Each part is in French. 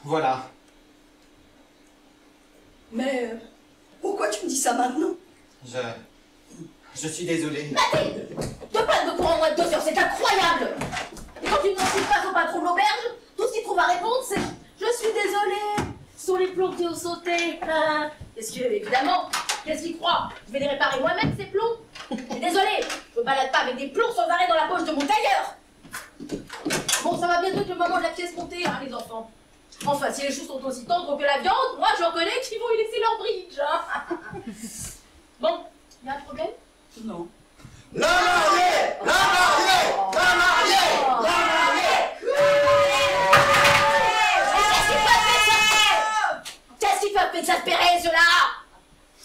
Voilà. Mais pourquoi tu me dis ça maintenant? Je suis désolé. Mathilde! Deux pannes de courant en moins de 2 heures, c'est incroyable! Et quand tu ne t'en pas au patron de l'auberge, tout ce qu'il trouve à répondre, c'est « Je suis désolée, ce sont les plombs qui ont sauté. » Qu'est-ce que, évidemment, qu'est-ce qu'il croit? Je vais les réparer moi-même, ces plombs. Je suis désolée, je me balade pas avec des plombs sans arrêt dans la poche de mon tailleur. Bon, ça va bientôt être le moment de la pièce montée, hein, les enfants. Enfin, si les choux sont aussi tendres que la viande, moi j'en connais qui vont y laisser leur bridge. Hein. Bon, il y a un problème? Non. La mariée! La mariée! La mariée! La mariée! Qu'est-ce qu'ils peuvent s'exaspérer, ceux-là?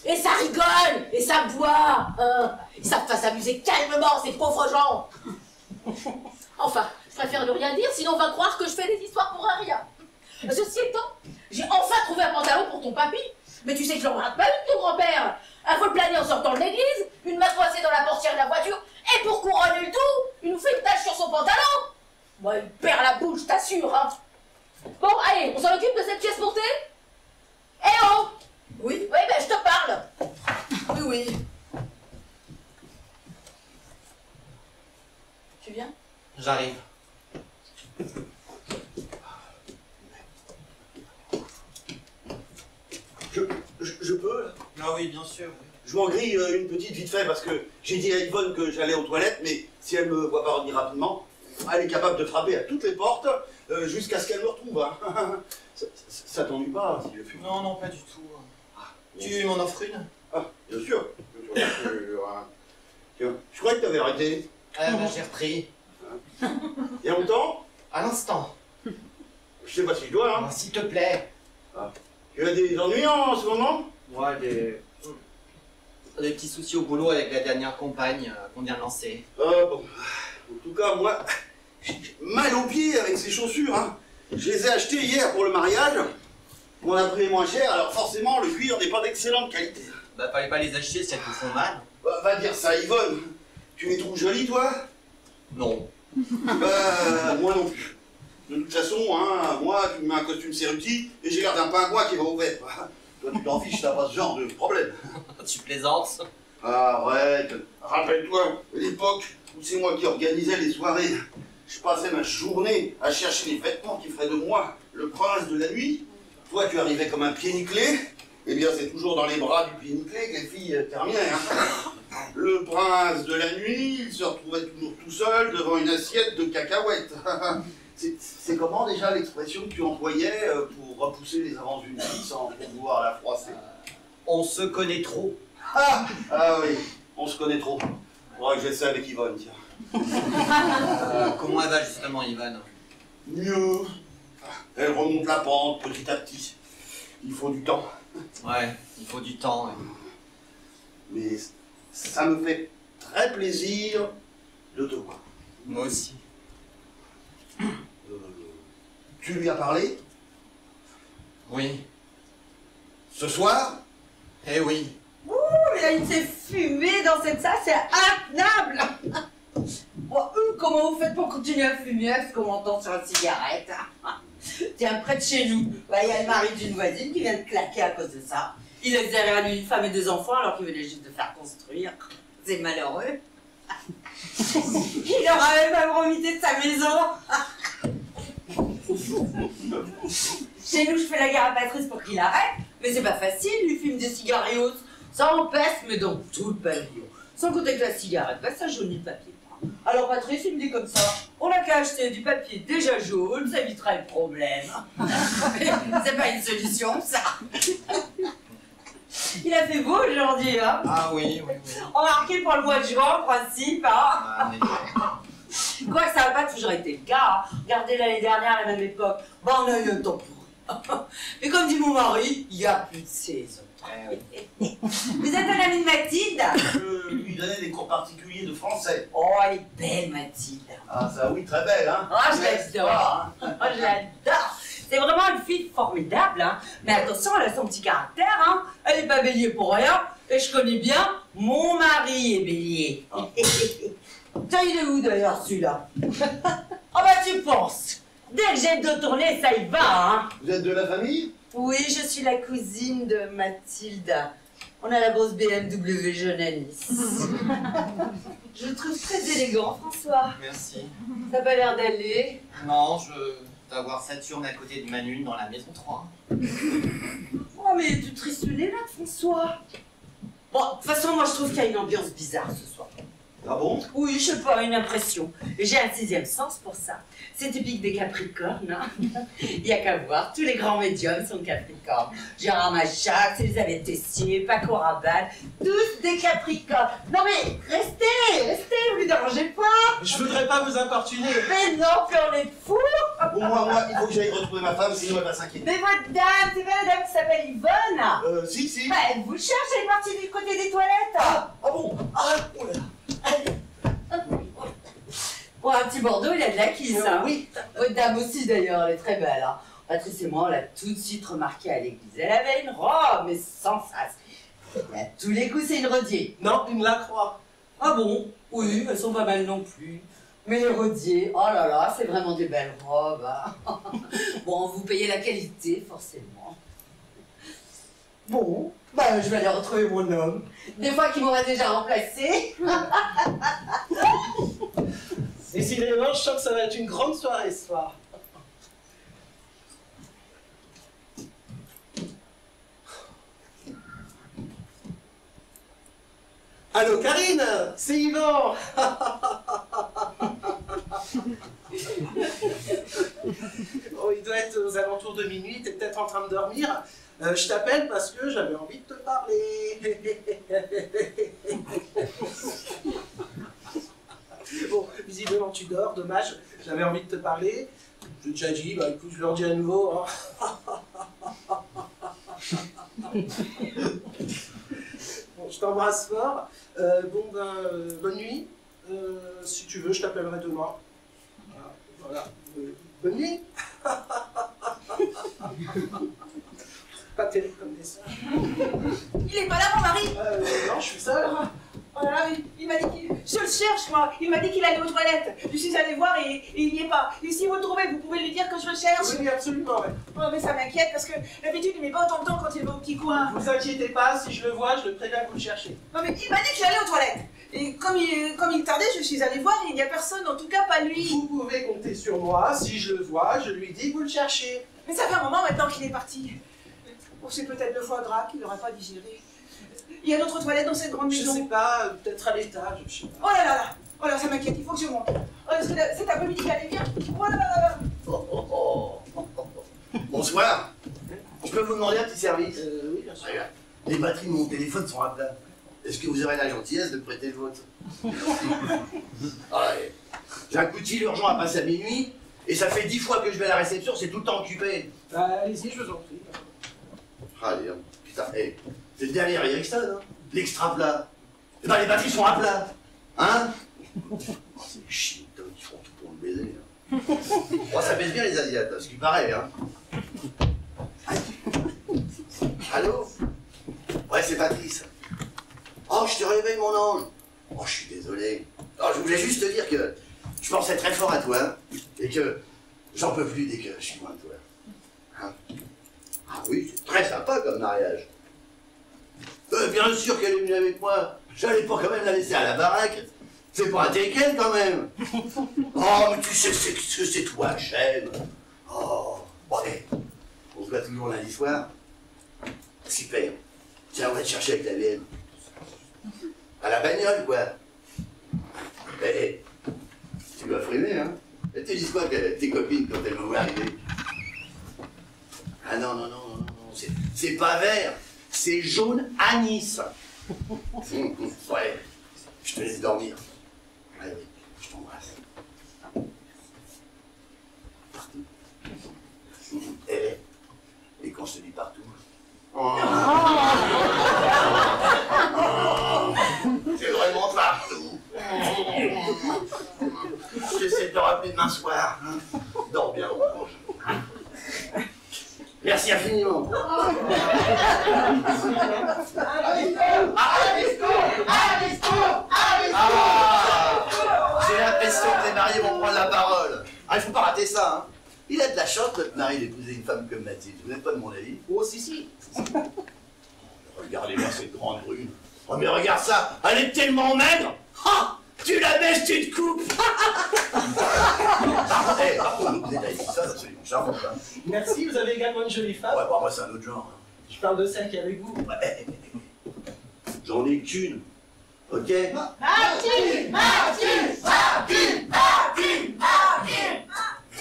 Et ça rigole, et ça boit. Ils savent pas s'amuser calmement, ces pauvres gens. Enfin, je préfère ne rien dire, sinon on va croire que je fais des histoires pour un rien. Ceci étant, j'ai enfin trouvé un pantalon pour ton papy. Mais tu sais que je n'en rate pas une, ton grand-père. Il faut le planer en sortant de l'église, une main coincée dans la portière de la voiture, et pour couronner le tout, il nous fait une tache sur son pantalon. Moi, il perd la boule, je t'assure. Hein. Bon, allez, on s'en occupe de cette pièce montée? Eh oh! Oui? Oui, ben je te parle. Oui, oui. Tu viens? J'arrive. Je peux là? Ah oui, bien sûr. Je m'en grille une petite vite fait parce que j'ai dit à Yvonne que j'allais aux toilettes, mais si elle me voit pas revenir rapidement, elle est capable de frapper à toutes les portes jusqu'à ce qu'elle me retrouve. Hein. Ça t'ennuie pas si je fume? Non, non, pas du tout. Tu m'en offres une? Ah, bien sûr. Tiens, je croyais que t'avais arrêté. J'ai repris. Il y a longtemps? À l'instant. Je sais pas si je dois, hein. S'il te plaît. Tu as des ennuis en ce moment? Ouais, des petits soucis au boulot avec la dernière compagne qu'on vient de lancer. Bon. En tout cas, moi, j'ai mal aux pieds avec ces chaussures, hein. Je les ai achetées hier pour le mariage. On a pris moins cher, alors forcément, le cuir n'est pas d'excellente qualité. Bah, fallait pas les acheter si elles te font mal. Bah, va dire ça à Yvonne. Tu les trouves jolies, toi? Non. Moi non plus. De toute façon, hein, moi, tu me mets un costume Cerruti et j'ai l'air d'un pingouin qui va au vert. Toi, tu t'en fiches, t'as pas ce genre de problème. Tu plaisantes? Arrête. Rappelle-toi, l'époque où c'est moi qui organisais les soirées. Je passais ma journée à chercher les vêtements qui feraient de moi le prince de la nuit. Toi, tu arrivais comme un pied nickelé. Eh bien, c'est toujours dans les bras du pied nickelé que les filles terminaient. Hein. Le prince de la nuit, il se retrouvait toujours tout seul devant une assiette de cacahuètes. C'est comment déjà l'expression que tu employais pour repousser les avances d'une fille sans pouvoir la froisser? On se connaît trop. Ah oui, on se connaît trop. Faudrait que je laisse ça avec Yvonne, tiens. Comment elle va justement, Yvonne? Mieux. Elle remonte la pente petit à petit. Il faut du temps. Ouais, il faut du temps. Ouais. Mais ça me fait très plaisir de te voir. Moi aussi. Tu lui as parlé? Oui. Ce soir? Eh oui. Ouh, il a une fumée dans cette salle, c'est intenable. Bon, comment vous faites pour continuer à fumer avec ce qu'on entend sur la cigarette? Tiens, près de chez nous, bah, il y a le mari d'une voisine qui vient de claquer à cause de ça. Il laisse derrière lui une femme et 2 enfants alors qu'il venait juste de faire construire. C'est malheureux. Il leur a même remis de sa maison. Chez nous, je fais la guerre à Patrice pour qu'il arrête, mais c'est pas facile, lui fume des cigarios. Ça empêche, mais dans tout le pavillon. Sans compter que la cigarette, bah, ça jaunit le papier. Alors Patrice, il me dit comme ça, on n'a qu'à acheter du papier déjà jaune, ça évitera le problème. C'est pas une solution, ça. Il a fait beau aujourd'hui, hein. Ah oui, oui, oui. Remarquez pour le mois de juin, en principe, hein. Ah, Quoi que ça n'a pas toujours été le cas, hein. Regardez l'année dernière, à la même époque, bah on a eu un temps pourri. Mais comme dit mon mari, il n'y a plus de saison. Vous êtes un ami de Mathilde? Je lui donnais des cours particuliers de français. Oh, elle est belle, Mathilde. Ah ça oui, très belle, hein. Oh, je l'adore. Oh, je l'adore. C'est vraiment une fille formidable, hein. Mais attention, elle a son petit caractère, hein. Elle n'est pas bélier pour rien. Et je connais bien, mon mari est bélier. Oh. Tiens, il est où d'ailleurs celui-là? Oh bah tu penses. Dès que j'ai le dos tourné, ça y va, hein. Vous êtes de la famille? Oui, je suis la cousine de Mathilda. On a la grosse BMW jeune à Nice. Je le trouve très élégant, François. Merci. Ça n'a pas l'air d'aller. Non, je d'avoir Saturne à côté de Manu dans la maison 3. Oh, mais tu tristounes là, François. Bon, de toute façon, moi, je trouve qu'il y a une ambiance bizarre ce soir. Ah bon? Oui, je sais pas, une impression. J'ai un 6e sens pour ça. C'est typique des Capricornes, hein. Il n'y a qu'à voir, tous les grands médiums sont Capricornes. Gérard Machac, Elisabeth Tessier, Paco Rabanne, tous des Capricornes. Non mais, restez, vous ne dérangez pas. Je voudrais pas vous importuner. Mais non, puis on est fous. Bon, moi, il faut que j'aille retrouver ma femme, sinon elle va s'inquiéter. Mais votre dame, c'est pas la dame qui s'appelle Yvonne. Si. Bah, elle vous cherche, elle est partie du côté des toilettes. Ah bon? Ah, oh là là. Bon, un petit Bordeaux, il a de la quisse, hein. Oui. Votre dame aussi, d'ailleurs, elle est très belle, hein. Patrice et moi, on l'a tout de suite remarqué à l'église. Elle avait une robe, mais sans sas. Et à tous les coups, c'est une rodier. Non, une Lacroix. Ah bon? Oui, elles sont pas mal non plus. Mais les rodiers, oh là là, c'est vraiment des belles robes, hein. Bon, vous payez la qualité, forcément. Bon, bah, je vais aller retrouver mon homme. Des fois qu'il m'aurait déjà remplacé. Décidément, je sens que ça va être une grande soirée ce soir. Allô Karine, c'est Yvan. Oh, il doit être aux alentours de minuit, t'es peut-être en train de dormir. Je t'appelle parce que j'avais envie de te parler. Bon, visiblement tu dors, dommage, j'avais envie de te parler. Je t'ai déjà dit, bah écoute, je leur dis à nouveau. Hein. Bon, je t'embrasse fort. Bonne nuit. Si tu veux, je t'appellerai demain. Voilà. Bonne nuit. Pas terrible comme dessin. Il est pas là, mon mari. Non, je suis seul. Oh là là, il m'a dit qu'il... Je le cherche, moi. Il m'a dit qu'il allait aux toilettes. Je suis allée voir et il n'y est pas. Et si vous le trouvez, vous pouvez lui dire que je le cherche. Oui, absolument, ouais. Oh, mais ça m'inquiète parce que d'habitude, il met pas autant de temps quand il va au petit coin. Vous inquiétez pas, si je le vois, je le préviens que vous le cherchez. Non, mais il m'a dit qu'il allait aux toilettes. Et comme il tardait, je suis allée voir et il n'y a personne, en tout cas pas lui. Vous pouvez compter sur moi, si je le vois, je lui dis que vous le cherchez. Mais ça fait un moment maintenant qu'il est parti. Oh, c'est peut-être le foie gras qu'il n'aurait pas digéré. Il y a d'autres toilettes dans cette grande Je maison. sais pas, peut-être à l'étage, je sais pas. Oh là là là. Oh là, ça m'inquiète, il faut que je monte. Oh, cet après-midi, il allait bien. Oh là là là. Bonsoir. Je peux vous demander un petit service? Oui, bien sûr. Regarde, les batteries de mon téléphone sont à plat. Est-ce que vous aurez la gentillesse de prêter le vôtre? Ouais. J'ai un coup de fil urgent à passer à minuit, et ça fait 10 fois que je vais à la réception, c'est tout le temps occupé. Allez-y, je vous en prie. Allez, putain, hey, c'est le dernier Ericsson, hein? L'extra plat. Eh ben, les batteries sont à plat. Hein? Oh, c'est chiant, ils font tout pour me baiser. Hein. Oh, ça baise bien les Asiates, ce qui paraît, hein. Allô? Ouais, c'est Patrice. Oh, je te réveille, mon ange. Oh, je suis désolé. Oh, je voulais juste te dire que je pensais très fort à toi et que j'en peux plus dès que je suis loin de toi. Hein? Ah oui, c'est très sympa comme mariage. Bien sûr qu'elle est venue avec moi. J'allais pas quand même la laisser à la baraque. C'est pas un take quand même. Oh, mais tu sais ce que c'est toi, chaîne. Oh, bon, hey, on se voit toujours lundi soir. Super. Tiens, on va te chercher avec la VM. À la bagnole, quoi. Eh, tu vas frimer, hein. Et tu dis quoi que tes copines quand elles me voient arriver? Ah non, c'est pas vert, c'est jaune anis. Ouais, je te laisse dormir. Ouais, oui, je t'embrasse. Partout. Et quand je te dis partout... C'est vraiment partout. J'essaie de te rappeler demain soir. Hein. Dors bien, Orange. Merci infiniment. J'ai l'impression que les mariés vont prendre la parole. Ah, il faut pas rater ça. Hein. Il a de la chance, notre mari, d'épouser une femme comme Mathilde. Vous n'êtes pas de mon avis? Oh, si. Regardez-moi cette grande brune. Oh, mais regarde ça, elle est tellement maigre. Ah, tu la baisses, tu te coupes. Par contre, vous êtes avec ça, c'est absolument charmant. Hein. Merci, vous avez également une jolie femme. Ouais, bah, moi, c'est un autre genre. Hein. Je parle de celle qui est avec vous. Ouais. J'en ai qu'une. Ok? Mathilde, Mathilde, Mathilde, Mathilde, Mathilde.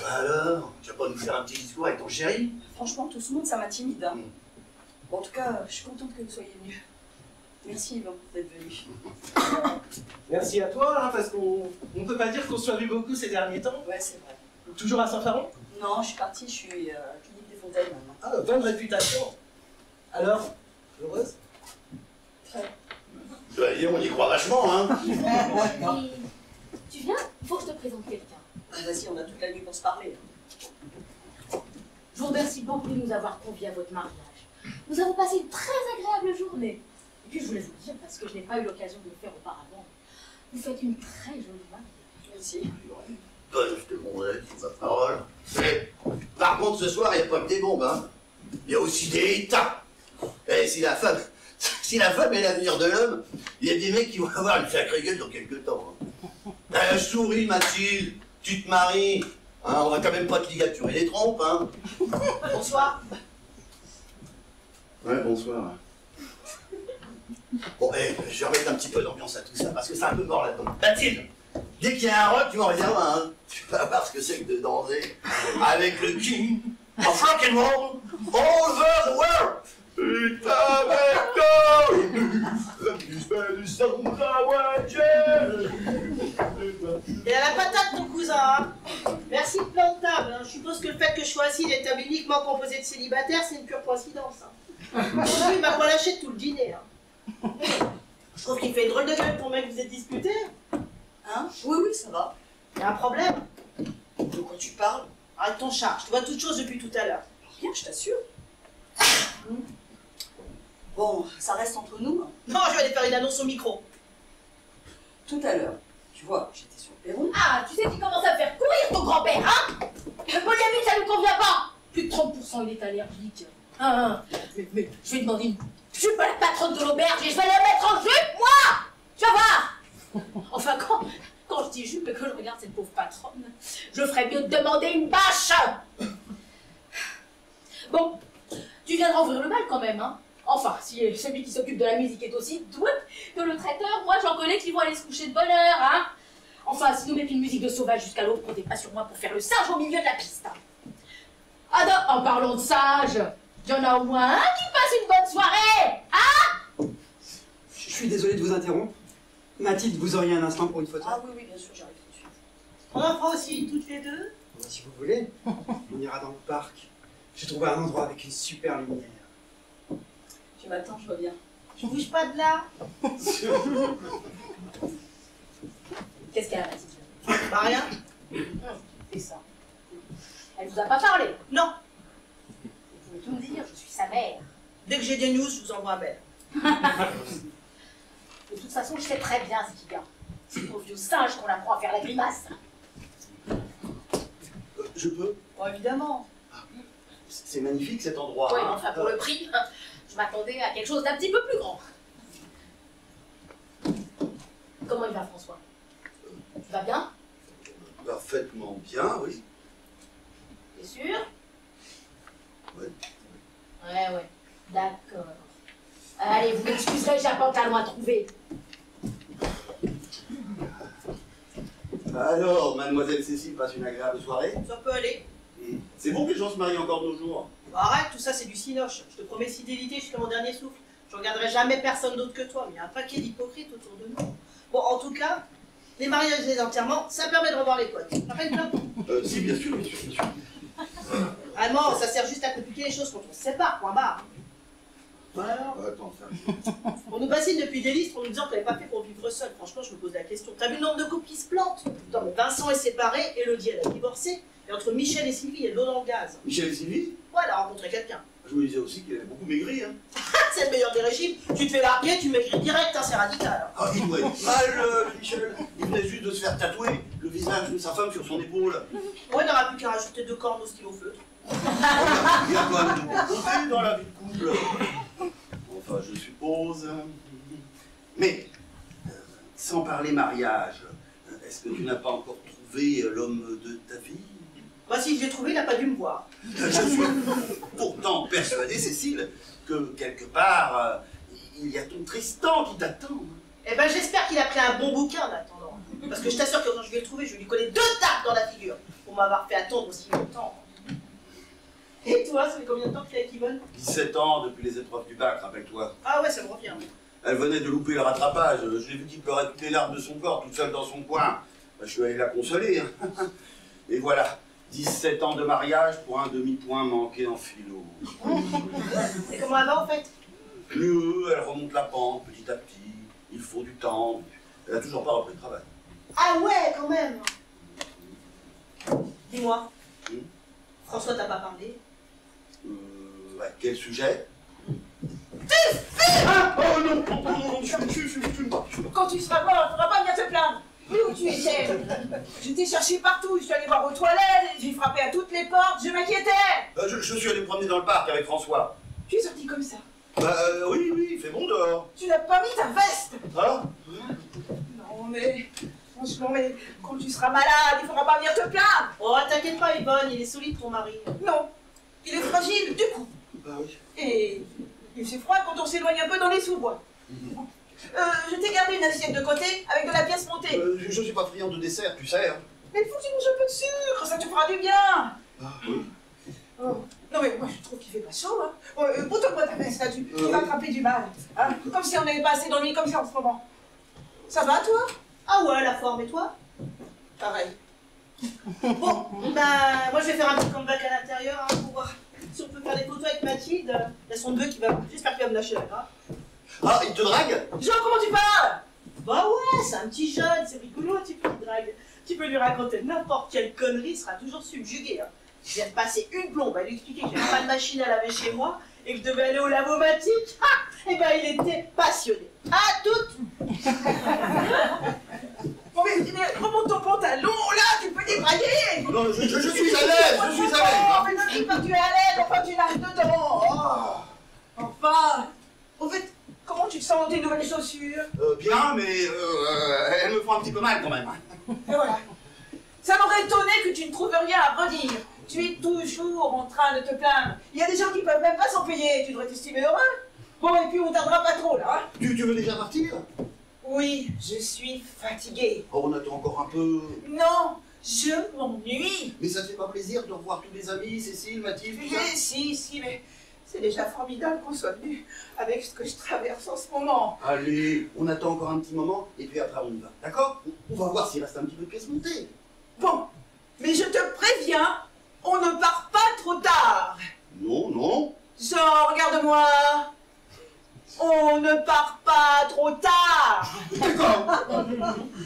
Alors, tu vas pas nous faire un petit discours avec ton chéri? Franchement, tout ce monde, ça m'intimide. Hein. Bon, en tout cas, je suis contente que vous soyez venus. Merci, Yvan, d'être venu. Merci à toi, hein, parce qu'on ne peut pas dire qu'on soit vu beaucoup ces derniers temps. Ouais, c'est vrai. Toujours à Saint-Faron? Non, je suis partie, je suis Clinique des Fontaines maintenant. Ah, bonne réputation. Alors, heureuse? Très. On y croit vachement, hein. Tu viens? Il faut que je te présente quelqu'un. Ah, vas-y, on a toute la nuit pour se parler. Je vous remercie beaucoup de nous avoir conviés à votre mariage. Nous avons passé une très agréable journée. Et puis je voulais vous le dire, parce que je n'ai pas eu l'occasion de le faire auparavant, vous faites une très jolie mariage. Merci. Bonne, je te montrerai, c'est ma parole. Par contre, ce soir, il n'y a pas que des bombes, hein. Il y a aussi des états. Et si la femme est l'avenir de l'homme, il y a des mecs qui vont avoir une sacrée gueule dans quelques temps. Hein. Souris, Mathilde, tu te maries. Hein, on va quand même pas te ligaturer les trompes, hein. Bonsoir. Ouais, bonsoir. Bon, je vais remettre un petit peu d'ambiance à tout ça, parce que c'est un peu mort là-dedans. Mathilde, dès qu'il y a un rock, tu m'en reviens, hein. Tu vas voir ce que c'est que de danser avec le king of rock and roll all over the world. Putain, Et à la patate, ton cousin, hein. Merci de plan de table, hein. Je suppose que le fait que je sois assis d'une table uniquement composée de célibataires, c'est une pure coïncidence, hein. Aujourd'hui, il m'a pas lâché tout le dîner, hein. Je trouve qu'il fait une drôle de gueule pour mec que vous êtes disputé. Hein? Oui, oui, ça va. Il y a un problème. De quoi tu parles? Arrête ton chat, je te vois toute chose depuis tout à l'heure. Rien, je t'assure. Bon, ça reste entre nous. Non, je vais aller faire une annonce au micro. Tout à l'heure, tu vois, j'étais sur le perron. Ah, tu sais qu'il commence à me faire courir ton grand-père, hein? Le polyamide, ça ne lui convient pas. Plus de 30%, il est allergique. Mais je vais demander une... Je suis pas la patronne de l'auberge et je vais la mettre en jupe, moi! Tu vas voir! Enfin, quand je dis jupe et que je regarde cette pauvre patronne, je ferais mieux de demander une bâche! Bon, tu viendras ouvrir le bal quand même, hein? Enfin, si celui qui s'occupe de la musique est aussi doué que le traiteur, moi j'en connais qui vont aller se coucher de bonne heure, hein? Enfin, si nous mettons une musique de sauvage jusqu'à l'aube, comptez pas sur moi pour faire le singe au milieu de la piste. Ah non, en parlant de sage, il y en a au moins un qui passe une bonne soirée, hein? Je suis désolé de vous interrompre. Mathilde, vous auriez un instant pour une photo? Ah oui, oui, bien sûr, j'arrive tout de suite. On en fera aussi, toutes les deux. Si vous voulez, on ira dans le parc. J'ai trouvé un endroit avec une super lumière. Tu m'attends, je vois bien. Je bouge pas de là. Qu'est-ce qu'elle a, Mathilde? Bah rien. C'est ça. Elle vous a pas parlé? Non. Vous pouvez tout me dire, je suis sa mère. Dès que j'ai des news, je vous envoie un mail. De toute façon, je sais très bien ce qu'il y a. C'est au vieux singe qu'on apprend à faire la grimace. Je peux? Bon, évidemment. C'est magnifique cet endroit. Oui, hein. enfin, pour le prix, je m'attendais à quelque chose d'un petit peu plus grand. Comment il va, François? Tu vas bien? Parfaitement bien, oui. T'es sûr? Ouais. Ouais. D'accord. Allez, vous m'excuserez, j'ai un pantalon à trouver. Alors, mademoiselle Cécile passe une agréable soirée. Ça peut aller. C'est bon que les gens se marient encore de nos jours. Bah, arrête, tout ça c'est du cinoche. Je te promets fidélité jusqu'à mon dernier souffle. Je regarderai jamais personne d'autre que toi, mais il y a un paquet d'hypocrites autour de nous. Bon, en tout cas, les mariages et les enterrements, ça permet de revoir les potes. Rappelle-toi. Si, bien sûr. Vraiment, ça sert juste à compliquer les choses quand on se sépare, point barre. Voilà. Attends, ça. On nous bassine depuis des listes en nous disant qu'on n'avait pas fait pour vivre seul. Franchement, je me pose la question. T'as vu le nombre de couples qui se plantent? Putain, mais Vincent est séparé, Elodie elle a divorcé, et entre Michel et Sylvie, il y a de l'eau dans le gaz. Michel et Sylvie? Ouais, elle a rencontré quelqu'un. Je me disais aussi qu'il avait beaucoup maigri. Hein. C'est le meilleur des régimes. Tu te fais larguer, tu maigris direct, hein, c'est radical. Ah, il doit être mal, Michel. Il venait juste de se faire tatouer le visage de sa femme sur son épaule. Ouais, il n'aura plus qu'à rajouter 2 cornes au stylo feutre. Il y a quand même de bons côtés dans la vie de couple. Enfin, je suppose. Mais, sans parler mariage, est-ce que tu n'as pas encore trouvé l'homme de ta vie? Bah, si je l'ai trouvé, il n'a pas dû me voir. Je suis pourtant persuadé, Cécile, que quelque part, il y a ton Tristan qui t'attend. Eh ben, j'espère qu'il a pris un bon bouquin en attendant. Parce que je t'assure que quand je vais le trouver, je vais lui coller 2 tapes dans la figure pour m'avoir fait attendre aussi longtemps. Et toi, ça fait combien de temps que t'es avec Yvonne? 17 ans depuis les épreuves du bac, rappelle-toi. Ah ouais, ça me revient. Elle venait de louper le rattrapage. Je l'ai vu qui pleurait toutes les larmes de son corps, toute seule dans son coin. Je suis allé la consoler. Et voilà, 17 ans de mariage pour un demi-point manqué en philo. Et comment elle va en fait? Mieux, elle remonte la pente petit à petit. Il faut du temps. Elle n'a toujours pas repris le travail. Ah ouais, quand même. Dis-moi, Hmm. François t'a pas parlé? Ouais, quel sujet? Ah, oh non, oh non, Quand tu seras mort, tu ne pas venir te plaindre. Mais où tu étais? Je t'ai cherché partout, je suis allée voir aux toilettes, j'ai frappé à toutes les portes, je m'inquiétais. je suis allé me promener dans le parc avec François. Tu es sorti comme ça. Oui, il fait bon dehors. Tu n'as pas mis ta veste. Ah? Non mais, franchement, mais quand tu seras malade, il ne faudra pas venir te plaindre. Oh, t'inquiète pas, Yvonne, il est solide ton mari. Non, il est fragile du coup. Bah oui. Et il fait froid quand on s'éloigne un peu dans les sous-bois. Je t'ai gardé une assiette de côté avec de la pièce montée. Je suis pas friand de dessert, tu sais. Hein. Mais il faut que tu manges un peu de sucre, ça te fera du bien. Ah oui. Oh. Non mais moi je trouve qu'il fait pas chaud. Hein. Boutonne-moi ta veste là, tu vas attraper du mal. Hein. Comme si on n'avait pas assez d'ennuis comme ça en ce moment. Ça va toi? Ah ouais, la forme, et toi? Pareil. Bon, bah, moi je vais faire un petit comeback à l'intérieur hein, pour voir si on peut faire des photos avec Mathilde. Il y a son neveu qui va. J'espère qu'il va me lâcher la grappe. Ah, il te drague? Jean, comment tu parles? Bah ouais, c'est un petit jeune, c'est rigolo, tu peux le drague. Tu peux lui raconter n'importe quelle connerie, il sera toujours subjugué. Hein. Je viens de passer une plombe à lui expliquer que j'avais pas de machine à laver chez moi et que je devais aller au lavomatique. Ah, et ben il était passionné. Ah, tout. Bon mais remonte ton pantalon là, tu peux débrailler. Non, je suis à l'aise, je suis à l'aise. Oh, mais ne dis pas que tu es à l'aise, enfin tu nages dedans. Oh. Enfin, au fait, comment tu te sens dans tes nouvelles chaussures? Bien, mais elles me font un petit peu mal quand même. Et voilà. Ça m'aurait étonné que tu ne trouves rien à redire. Tu es toujours en train de te plaindre. Il y a des gens qui peuvent même pas s'en payer. Tu devrais t'estimer heureux. Bon, et puis on tardera pas trop là. Hein. Tu veux déjà partir? Oui, je suis fatiguée. Oh, on attend encore un peu. Non, je m'ennuie. Mais ça te fait pas plaisir de revoir tous les amis, Cécile, Mathilde, tout ça? Si, mais c'est déjà formidable qu'on soit venu avec ce que je traverse en ce moment. Allez, on attend encore un petit moment et puis après on y va. D'accord? On va voir s'il reste un petit peu de pièces montées. Bon, mais je te préviens, on ne part pas trop tard. Non, non. Jean, regarde-moi. On ne part pas trop tard. D'accord.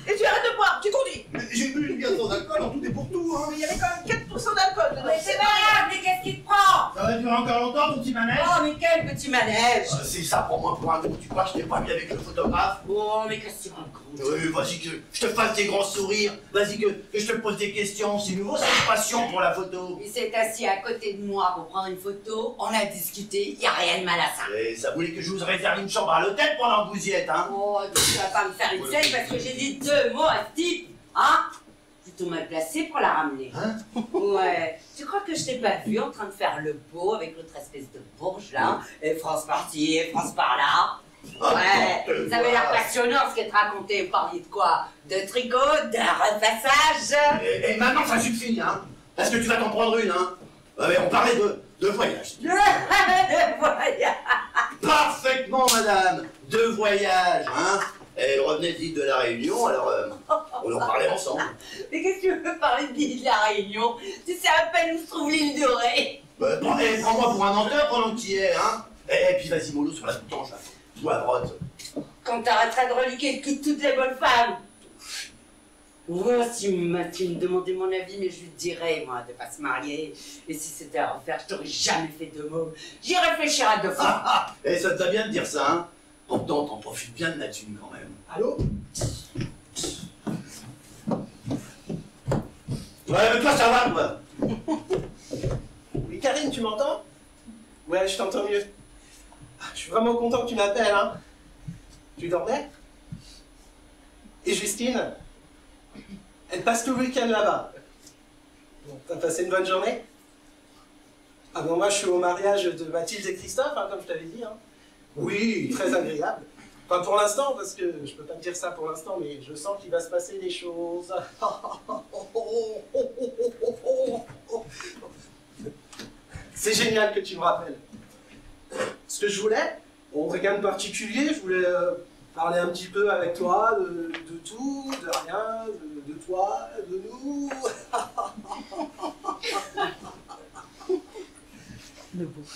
Et tu arrêtes de boire, tu conduis. Mais j'ai bu une bière sans alcool en tout et pour tout, hein. Mais il y avait quand même 4% d'alcool dedans. Mais c'est pas grave, mais qu'est-ce qui te prend? Ça va durer encore longtemps ton petit manège? Oh, mais quel petit manège! C'est ça pour moi pour un coup. Tu crois que je t'ai pas mis avec le photographe? Oh, mais qu'est-ce que tu racontes? Oui, vas-y que je te fasse des grands sourires. Vas-y que je te pose des questions. C'est nouveau, c'est une passion pour la photo. Il s'est assis à côté de moi pour prendre une photo, on a discuté, y a rien de mal à ça. Et ça voulait que je vous réserve une chambre à l'hôtel pendant que vous y êtes, hein? Oh, tu vas pas me faire une scène parce que j'ai dit 2 mots à ce type, hein? Plutôt mal placé pour la ramener. Hein? Ouais. Tu crois que je t'ai pas vu en train de faire le beau avec l'autre espèce de bourge là? Et France par-ci, et France par-là? Ouais, ça avait l'air passionnant ce qu'elle te racontait. Vous parliez de quoi? De tricot, d'un repassage? Et maintenant ça suffit, hein? Parce que tu vas t'en prendre une, hein? Ouais, on parlait de voyage. Voilà. Parfaitement, madame. De voyage, hein? Elle revenait d'île de la Réunion, alors on en parlait ensemble. Mais qu'est-ce que tu veux parler de l'île de la Réunion? Tu sais à peine où se trouve l'île de Ré. Prends-moi pour un menteur pendant que tu y es, hein? Et puis vas-y, mollo sur la boutange, là. Toi à droite. Quand t'arrêteras de reliquer le cul de toutes les bonnes femmes. Oh, si Mathilde me demandait mon avis, mais je lui dirais, moi, de pas se marier. Et si c'était à refaire, je t'aurais jamais fait 2 mots. J'y réfléchirai 2 fois. Et ça te va bien de dire ça, hein? Pourtant, t'en profites bien de la thune quand même. Allô? Ouais, mais toi, ça va, toi. Oui, Karine, tu m'entends? Ouais, je t'entends mieux. Je suis vraiment content que tu m'appelles, hein. Tu dormais? Et Justine? Elle passe tout le week-end là-bas. Bon, t'as passé une bonne journée? Ah bon, moi je suis au mariage de Mathilde et Christophe, hein, comme je t'avais dit. Hein. Oui, très agréable. Enfin pour l'instant, parce que je peux pas te dire ça pour l'instant, mais je sens qu'il va se passer des choses. C'est génial que tu me rappelles. Ce que je voulais, bon, rien de particulier, je voulais parler un petit peu avec toi de tout, de rien, de toi, de nous.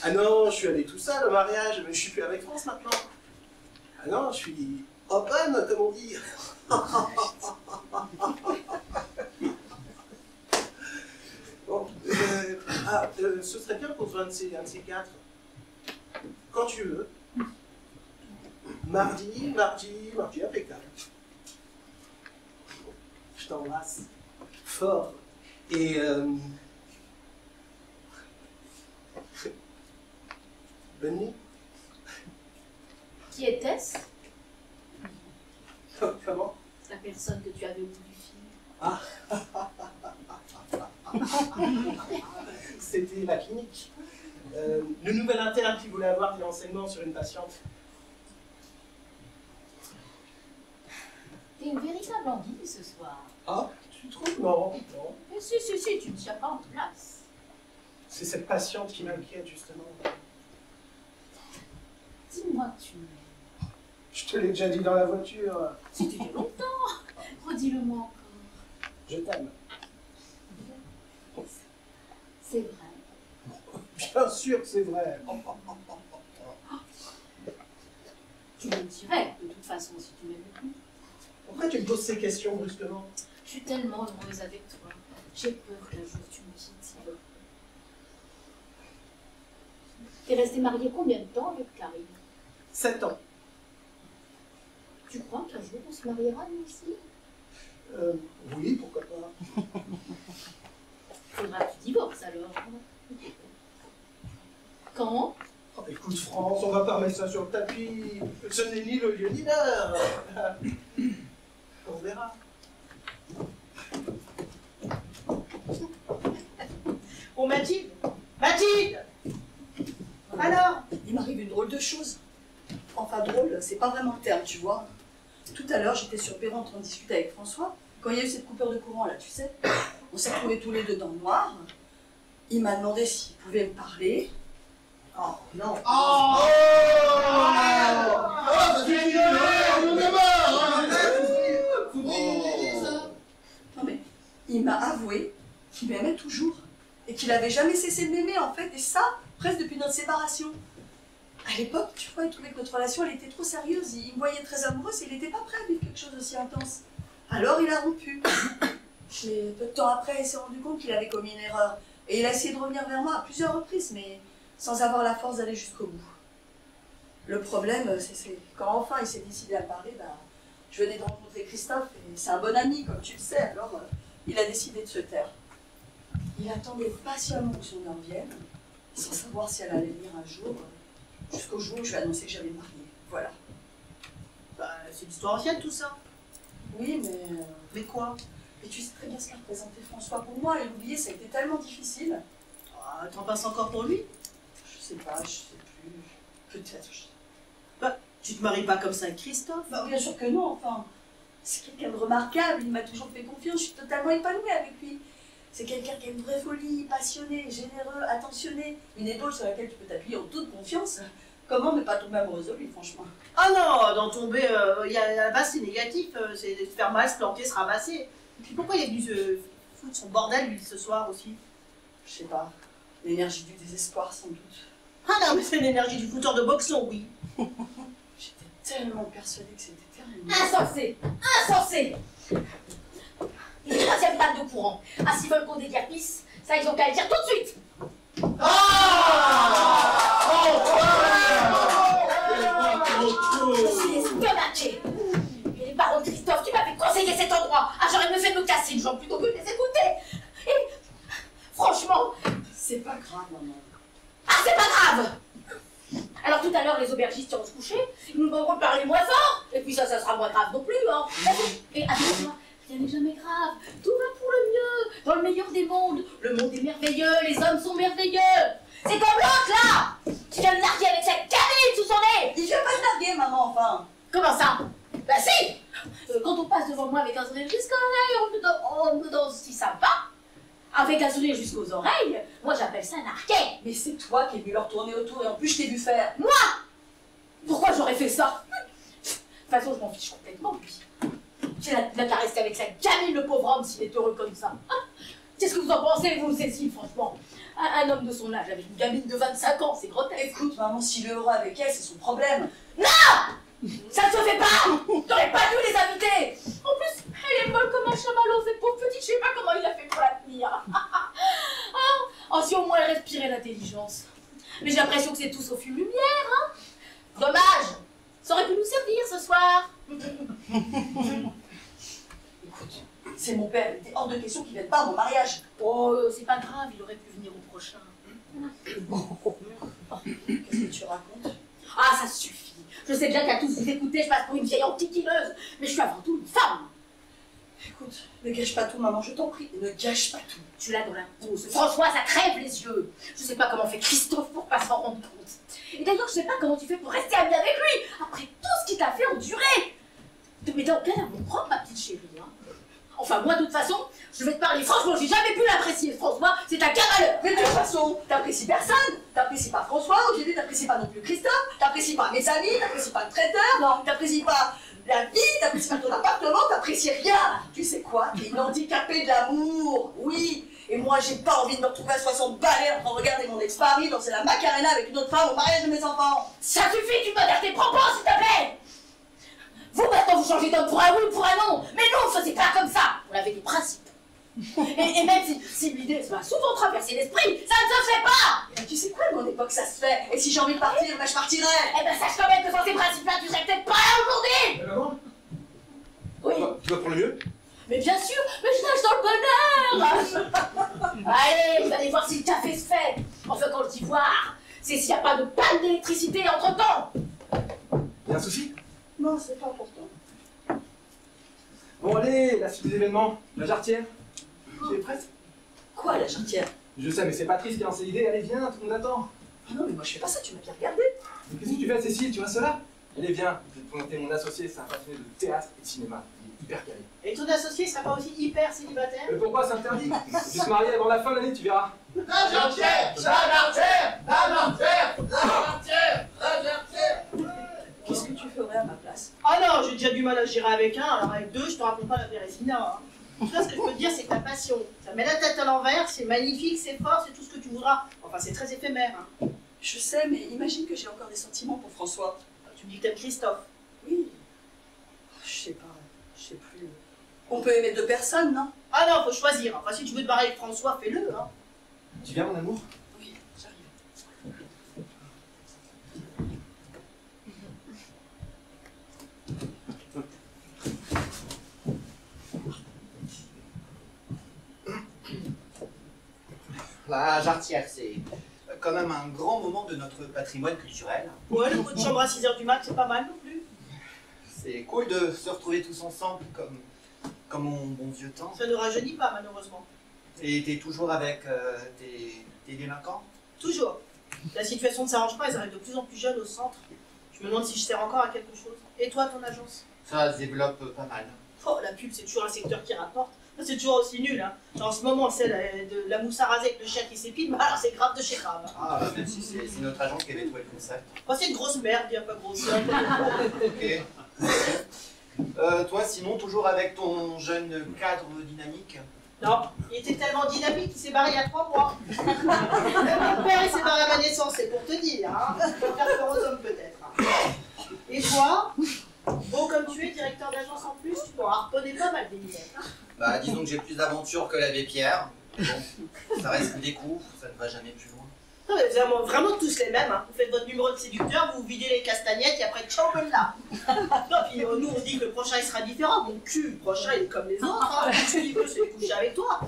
Ah non, je suis allé tout seul au mariage, mais je suis plus avec France maintenant. Ah non, je suis open, comme on dit. Bon, ce serait bien pour un de ces quatre. Quand tu veux. Mardi, impeccable. Je t'embrasse fort. Et bonne nuit. Qui était-ce? Comment? La personne que tu avais au bout du fil. Ah. C'était la clinique. Le nouvel interne qui voulait avoir des renseignements sur une patiente. T'es une véritable anguille ce soir. Ah, tu trouves? Non, non. Mais si, tu ne tiens pas en place. C'est cette patiente qui m'inquiète, justement. Dis-moi que tu m'aimes. Je te l'ai déjà dit dans la voiture. C'était il y a longtemps. Redis-le-moi encore. Je t'aime. C'est vrai. Bien sûr que c'est vrai. Tu me le dirais, de toute façon, si tu m'aimais plus. Pourquoi tu me poses ces questions brusquement? Je suis tellement heureuse avec toi. J'ai peur qu'un jour tu me quittes. T'es resté marié combien de temps avec Karine? 7 ans. Tu crois qu'un jour on se mariera nous aussi? Oui, pourquoi pas. Faudra que tu divorces alors. Quand? Oh, écoute France, on va pas mettre ça sur le tapis. Ce n'est ni le lieu ni l'heure. On verra. Oh Mathilde! Mathilde! Alors? Il m'arrive une drôle de chose. Enfin drôle, c'est pas vraiment le terme, tu vois. Tout à l'heure, j'étais sur le perron en train de discuter avec François. Quand il y a eu cette coupure de courant là, tu sais, on s'est retrouvés tous les deux dans le noir. Il m'a demandé s'il pouvait me parler. Oh non. Oh, Non mais, il m'a avoué qu'il m'aimait toujours et qu'il avait jamais cessé de m'aimer en fait, et ça, presque depuis notre séparation. À l'époque, tu vois, il trouvait que notre relation, elle était trop sérieuse. Il me voyait très amoureuse et il n'était pas prêt à vivre quelque chose d'aussi intense. Alors il a rompu. Mais peu de temps après, il s'est rendu compte qu'il avait commis une erreur. Et il a essayé de revenir vers moi à plusieurs reprises, mais sans avoir la force d'aller jusqu'au bout. Le problème, c'est quand enfin il s'est décidé à parler, bah, je venais de rencontrer Christophe, et c'est un bon ami, comme tu le sais, alors il a décidé de se taire. Il attendait patiemment que son heure vienne, sans savoir si elle allait venir un jour, jusqu'au jour où je lui ai annoncé que j'allais me marier. Voilà. Bah, c'est l'histoire ancienne tout ça. Oui, mais... Mais quoi? Et tu sais très bien ce qu'a représenté François pour moi, et l'oublier, ça a été tellement difficile. Ah, t'en passes encore pour lui? Je sais pas, je sais plus. Peut-être. Bah, tu te maries pas comme ça avec Christophe? Bah, bien sûr que non, enfin. C'est quelqu'un de remarquable, il m'a toujours fait confiance, je suis totalement épanouie avec lui. C'est quelqu'un qui a une vraie folie, passionné, généreux, attentionné, une épaule sur laquelle tu peux t'appuyer en toute confiance. Comment ne pas tomber amoureuse de lui, franchement? Ah non, d'en tomber, à la base c'est négatif, c'est de se faire mal, se planter, se ramasser. Et puis pourquoi il est venu se foutre son bordel lui ce soir aussi? Je sais pas, l'énergie du désespoir sans doute. Ah non, mais c'est l'énergie du fouteur de boxon, oui. J'étais tellement persuadée que c'était terrible. Insensé! Insensé! Une troisième panne de courant. Ah, s'ils veulent qu'on déguerpisse, ça ils ont qu'à le dire tout de suite! Je suis estomaquée! Et les parents de Christophe qui m'avaient conseillé cet endroit! Ah, j'aurais mieux fait de me casser une jambe plutôt que de les écouter! Et C'est pas grave, maman. Ah, c'est pas grave! Alors tout à l'heure, les aubergistes iront se coucher, ils nous devront parler moins fort, et puis ça sera moins grave non plus, hein. Et attends-toi, rien n'est jamais grave, tout va pour le mieux, dans le meilleur des mondes. Le monde est merveilleux, les hommes sont merveilleux. C'est comme l'autre, là, qui vient de narguer avec cette gamine sous son nez. Il vient pas de narguer, maman, enfin. Comment ça? Bah si! Quand on passe devant moi avec un sourire jusqu'aux oreilles, on me donne si sympa. Avec un sourire jusqu'aux oreilles, moi j'appelle ça narguer. Mais c'est toi qui es venu leur tourner autour et en plus je t'ai vu faire. Moi? Pourquoi j'aurais fait ça? De toute façon, je m'en fiche complètement, lui. Il n'a qu'à rester avec sa gamine, le pauvre homme, s'il est heureux comme ça. Qu'est-ce que vous en pensez, vous, Cécile, franchement? Un homme de son âge avec une gamine de 25 ans, c'est grotesque. Écoute, maman, s'il est heureux avec elle, c'est son problème. Non! Ça ne se fait pas! T'aurais pas dû les inviter! En plus, elle est molle comme un chamallow, cette pauvre petite, je sais pas comment il a fait pour la tenir. Oh, si au moins elle respirait l'intelligence. Mais j'ai l'impression que c'est tout sauf une lumière, hein? Dommage! Ça aurait pu nous servir ce soir. Écoute, c'est mon père, il était hors de question qu'il vienne pas à mon mariage. Oh, c'est pas grave, il aurait pu venir au prochain. Qu'est-ce que tu racontes? Ah, ça suffit. Je sais bien qu'à tous vous écouter, je passe pour une vieille antiquineuse, mais je suis avant tout une femme. Écoute, ne gâche pas tout, maman, je t'en prie, ne gâche pas tout. Tu l'as dans la peau. François, ça crève les yeux. Je sais pas comment fait Christophe pour pas s'en rendre compte. Et d'ailleurs, je sais pas comment tu fais pour rester amie avec lui, après tout ce qu'il t'a fait endurer. Mais dans quel amour propre, ma petite chérie, hein. Enfin, moi, de toute façon, je vais te parler franchement, j'ai jamais pu l'apprécier. François, c'est un cavaleur. Mais de toute façon, t'apprécies personne. T'apprécies pas François, aujourd'hui t'apprécies pas non plus Christophe, t'apprécies pas mes amis, t'apprécies pas le traiteur, non, t'apprécies pas la vie, t'apprécies pas ton appartement, t'apprécies rien. Tu sais quoi? T'es une handicapée de l'amour, oui. Et moi, j'ai pas envie de me retrouver à 60 balais en train de regarder mon ex-mari danser la Macarena avec une autre femme au mariage de mes enfants. Ça suffit, tu modères tes propos, s'il te plaît. Vous, maintenant, vous changez d'homme pour un oui ou pour un non. Mais non, on ne faisait pas comme ça. On avait des principes. Et même si l'idée m'a souvent traversé l'esprit, ça ne se fait pas. Et ben, tu sais quoi, de mon époque, ça se fait. Et si j'ai envie de partir, ben, je partirai. Eh ben, sache quand même que sans ces principes-là, tu serais peut-être pas là aujourd'hui. Maman, Oui. tu vas pour le mieux? Mais bien sûr, mais je nage dans le bonheur. Allez, vous allez voir si le café se fait. Enfin, quand je dis voir, c'est s'il n'y a pas de panne d'électricité entre-temps. Y'a un souci? Non, c'est pas important. Bon allez, la suite des événements, la jarretière. Tu es prête? Quoi, la jarretière? Je sais, mais c'est Patrice qui a lancé l'idée, allez viens, tout le monde attend. Ah non, mais moi je fais pas ça, tu m'as bien regardé. Mais qu'est-ce que tu fais Cécile, tu restes là? Allez viens, je vais te présenter mon associé, c'est un passionné de théâtre et de cinéma, il est hyper calé. Et ton associé sera pas aussi hyper célibataire? Mais pourquoi c'est interdit? Tu se marier avant la fin de l'année, tu verras. La jarretière! La jarretière! La jarretière! La jarretière! La jarretière! Qu'est-ce que tu ferais à ma place? Ah non, j'ai déjà du mal à gérer avec un, alors avec deux, je te raconte pas la Bérésina. Hein. Toi, ce que je peux te dire, c'est que ta passion, ça met la tête à l'envers, c'est magnifique, c'est fort, c'est tout ce que tu voudras. Enfin, c'est très éphémère. Hein. Je sais, mais imagine que j'ai encore des sentiments pour François. Tu me dis que t'aimes Christophe. Oui. Je sais pas, je sais plus. On peut aimer deux personnes, non? Ah non, faut choisir. Enfin, si tu veux te barrer avec François, fais-le. Hein. Tu viens mon amour? Oui, j'arrive. La jarretière, c'est quand même un grand moment de notre patrimoine culturel. Ouais, le coup de chambre à 6h du mat, c'est pas mal non plus. C'est cool de se retrouver tous ensemble comme mon bon vieux temps. Ça ne rajeunit pas, malheureusement. Et t'es toujours avec tes délinquants? Toujours. La situation ne s'arrange pas, ils arrivent de plus en plus jeunes au centre. Je me demande si je sers encore à quelque chose. Et toi, ton agence? Ça se développe pas mal. Oh, la pub, c'est toujours un secteur qui rapporte. C'est toujours aussi nul, hein. Genre, en ce moment, c'est de la mousse à raser avec le chien qui s'épile, bah alors c'est grave de chez grave. Ah, même si c'est notre agence qui avait trouvé le concept. Oh, c'est une grosse merde, bien pas grosse. Ok. Toi, sinon, toujours avec ton jeune cadre dynamique? Non, il était tellement dynamique qu'il s'est barré il y a 3 mois. Mon père, il s'est barré à ma naissance, c'est pour te dire, hein. Je peux faire peur aux hommes, peut-être. Et toi, beau comme tu es, directeur d'agence en plus, tu pourras harponner pas mal des minettes. Bah, disons que j'ai plus d'aventures que l'abbé Pierre. Bon, ça reste des coups, ça ne va jamais plus loin. Non, mais vraiment tous les mêmes, hein. Vous faites votre numéro de séducteur, vous videz les castagnettes et après, ciao, là. Non, puis nous, on dit que le prochain, il sera différent. Mon cul, le prochain, il est comme les autres. Hein. Tout ce qu'il veut, c'est coucher avec toi.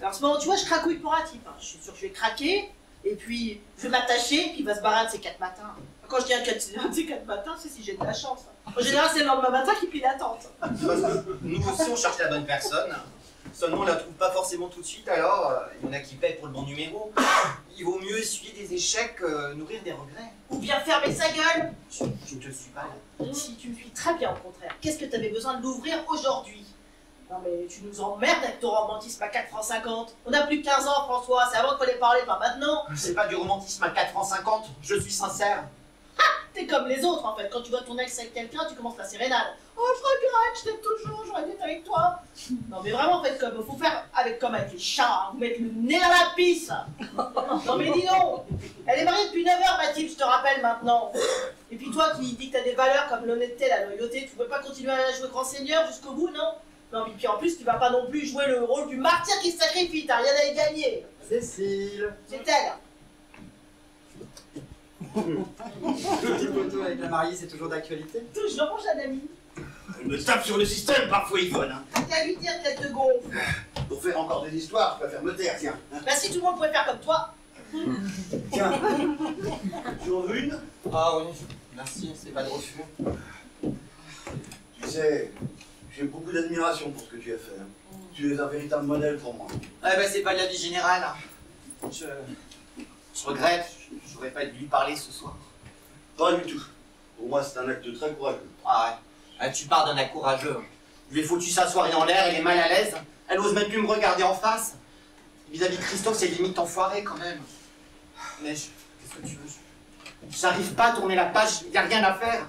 Alors, en ce moment, tu vois, je cracouille pour un type. Hein. Je suis sûre que je vais craquer, et puis je vais m'attacher, et puis il va se barrer un de ces 4 matins. Quand je dis un de ces 4 matins, c'est si j'ai de la chance. En général, c'est le lendemain matin qui plie la tente. Parce que nous aussi, on cherche la bonne personne. Seulement, on la trouve pas forcément tout de suite, alors il y en a qui paient pour le bon numéro. Il vaut mieux essuyer des échecs, nourrir des regrets. Ou bien fermer sa gueule. Je ne te suis pas là. Si, tu me suis très bien, au contraire. Qu'est-ce que tu avais besoin de l'ouvrir aujourd'hui? Non mais tu nous emmerdes avec ton romantisme à 4 francs 50. On a plus de 15 ans, François, c'est avant qu'il fallait parler, pas maintenant. C'est pas du romantisme à 4 francs 50, je suis sincère. T'es comme les autres en fait, quand tu vois ton ex avec quelqu'un, tu commences la sérénade. Oh je regrette, je t'aime toujours, j'aurais dû être avec toi. Non mais vraiment faites comme, faut faire comme avec les chats, hein. Vous mettre le nez dans la pisse. Non mais dis donc, elle est mariée depuis 9 heures Mathilde, je te rappelle maintenant. Et puis toi qui dis que t'as des valeurs comme l'honnêteté, la loyauté, tu peux pas continuer à jouer grand seigneur jusqu'au bout, non? Non mais puis en plus tu vas pas non plus jouer le rôle du martyr qui se sacrifie, t'as rien à y gagner. Cécile. C'est elle. Le petit poteau avec la mariée, c'est toujours d'actualité? Toujours mon jeune ami. Elle me tape sur le système parfois, Yvonne. Hein. T'as qu'à lui dire qu'elle te gonfle. Pour faire encore des histoires, je préfère me taire, tiens. Bah si tout le monde pouvait faire comme toi. Tiens, tu en veux une? Ah oui, merci, c'est pas de refus. Tu sais, j'ai beaucoup d'admiration pour ce que tu as fait. Hein. Tu es un véritable modèle pour moi. Ah bah c'est pas de la vie générale. Je regrette, j'aurais pas dû lui parler ce soir. Pas du tout. Pour moi, c'est un acte très courageux. Ah ouais, ah, tu parles d'un acte courageux. Je lui ai foutu sa soirée en l'air, elle est mal à l'aise. Elle ose même plus me regarder en face. Vis-à-vis de Christophe, c'est limite enfoiré quand même. Mais qu'est-ce que tu veux? J'arrive pas à tourner la page, y a rien à faire.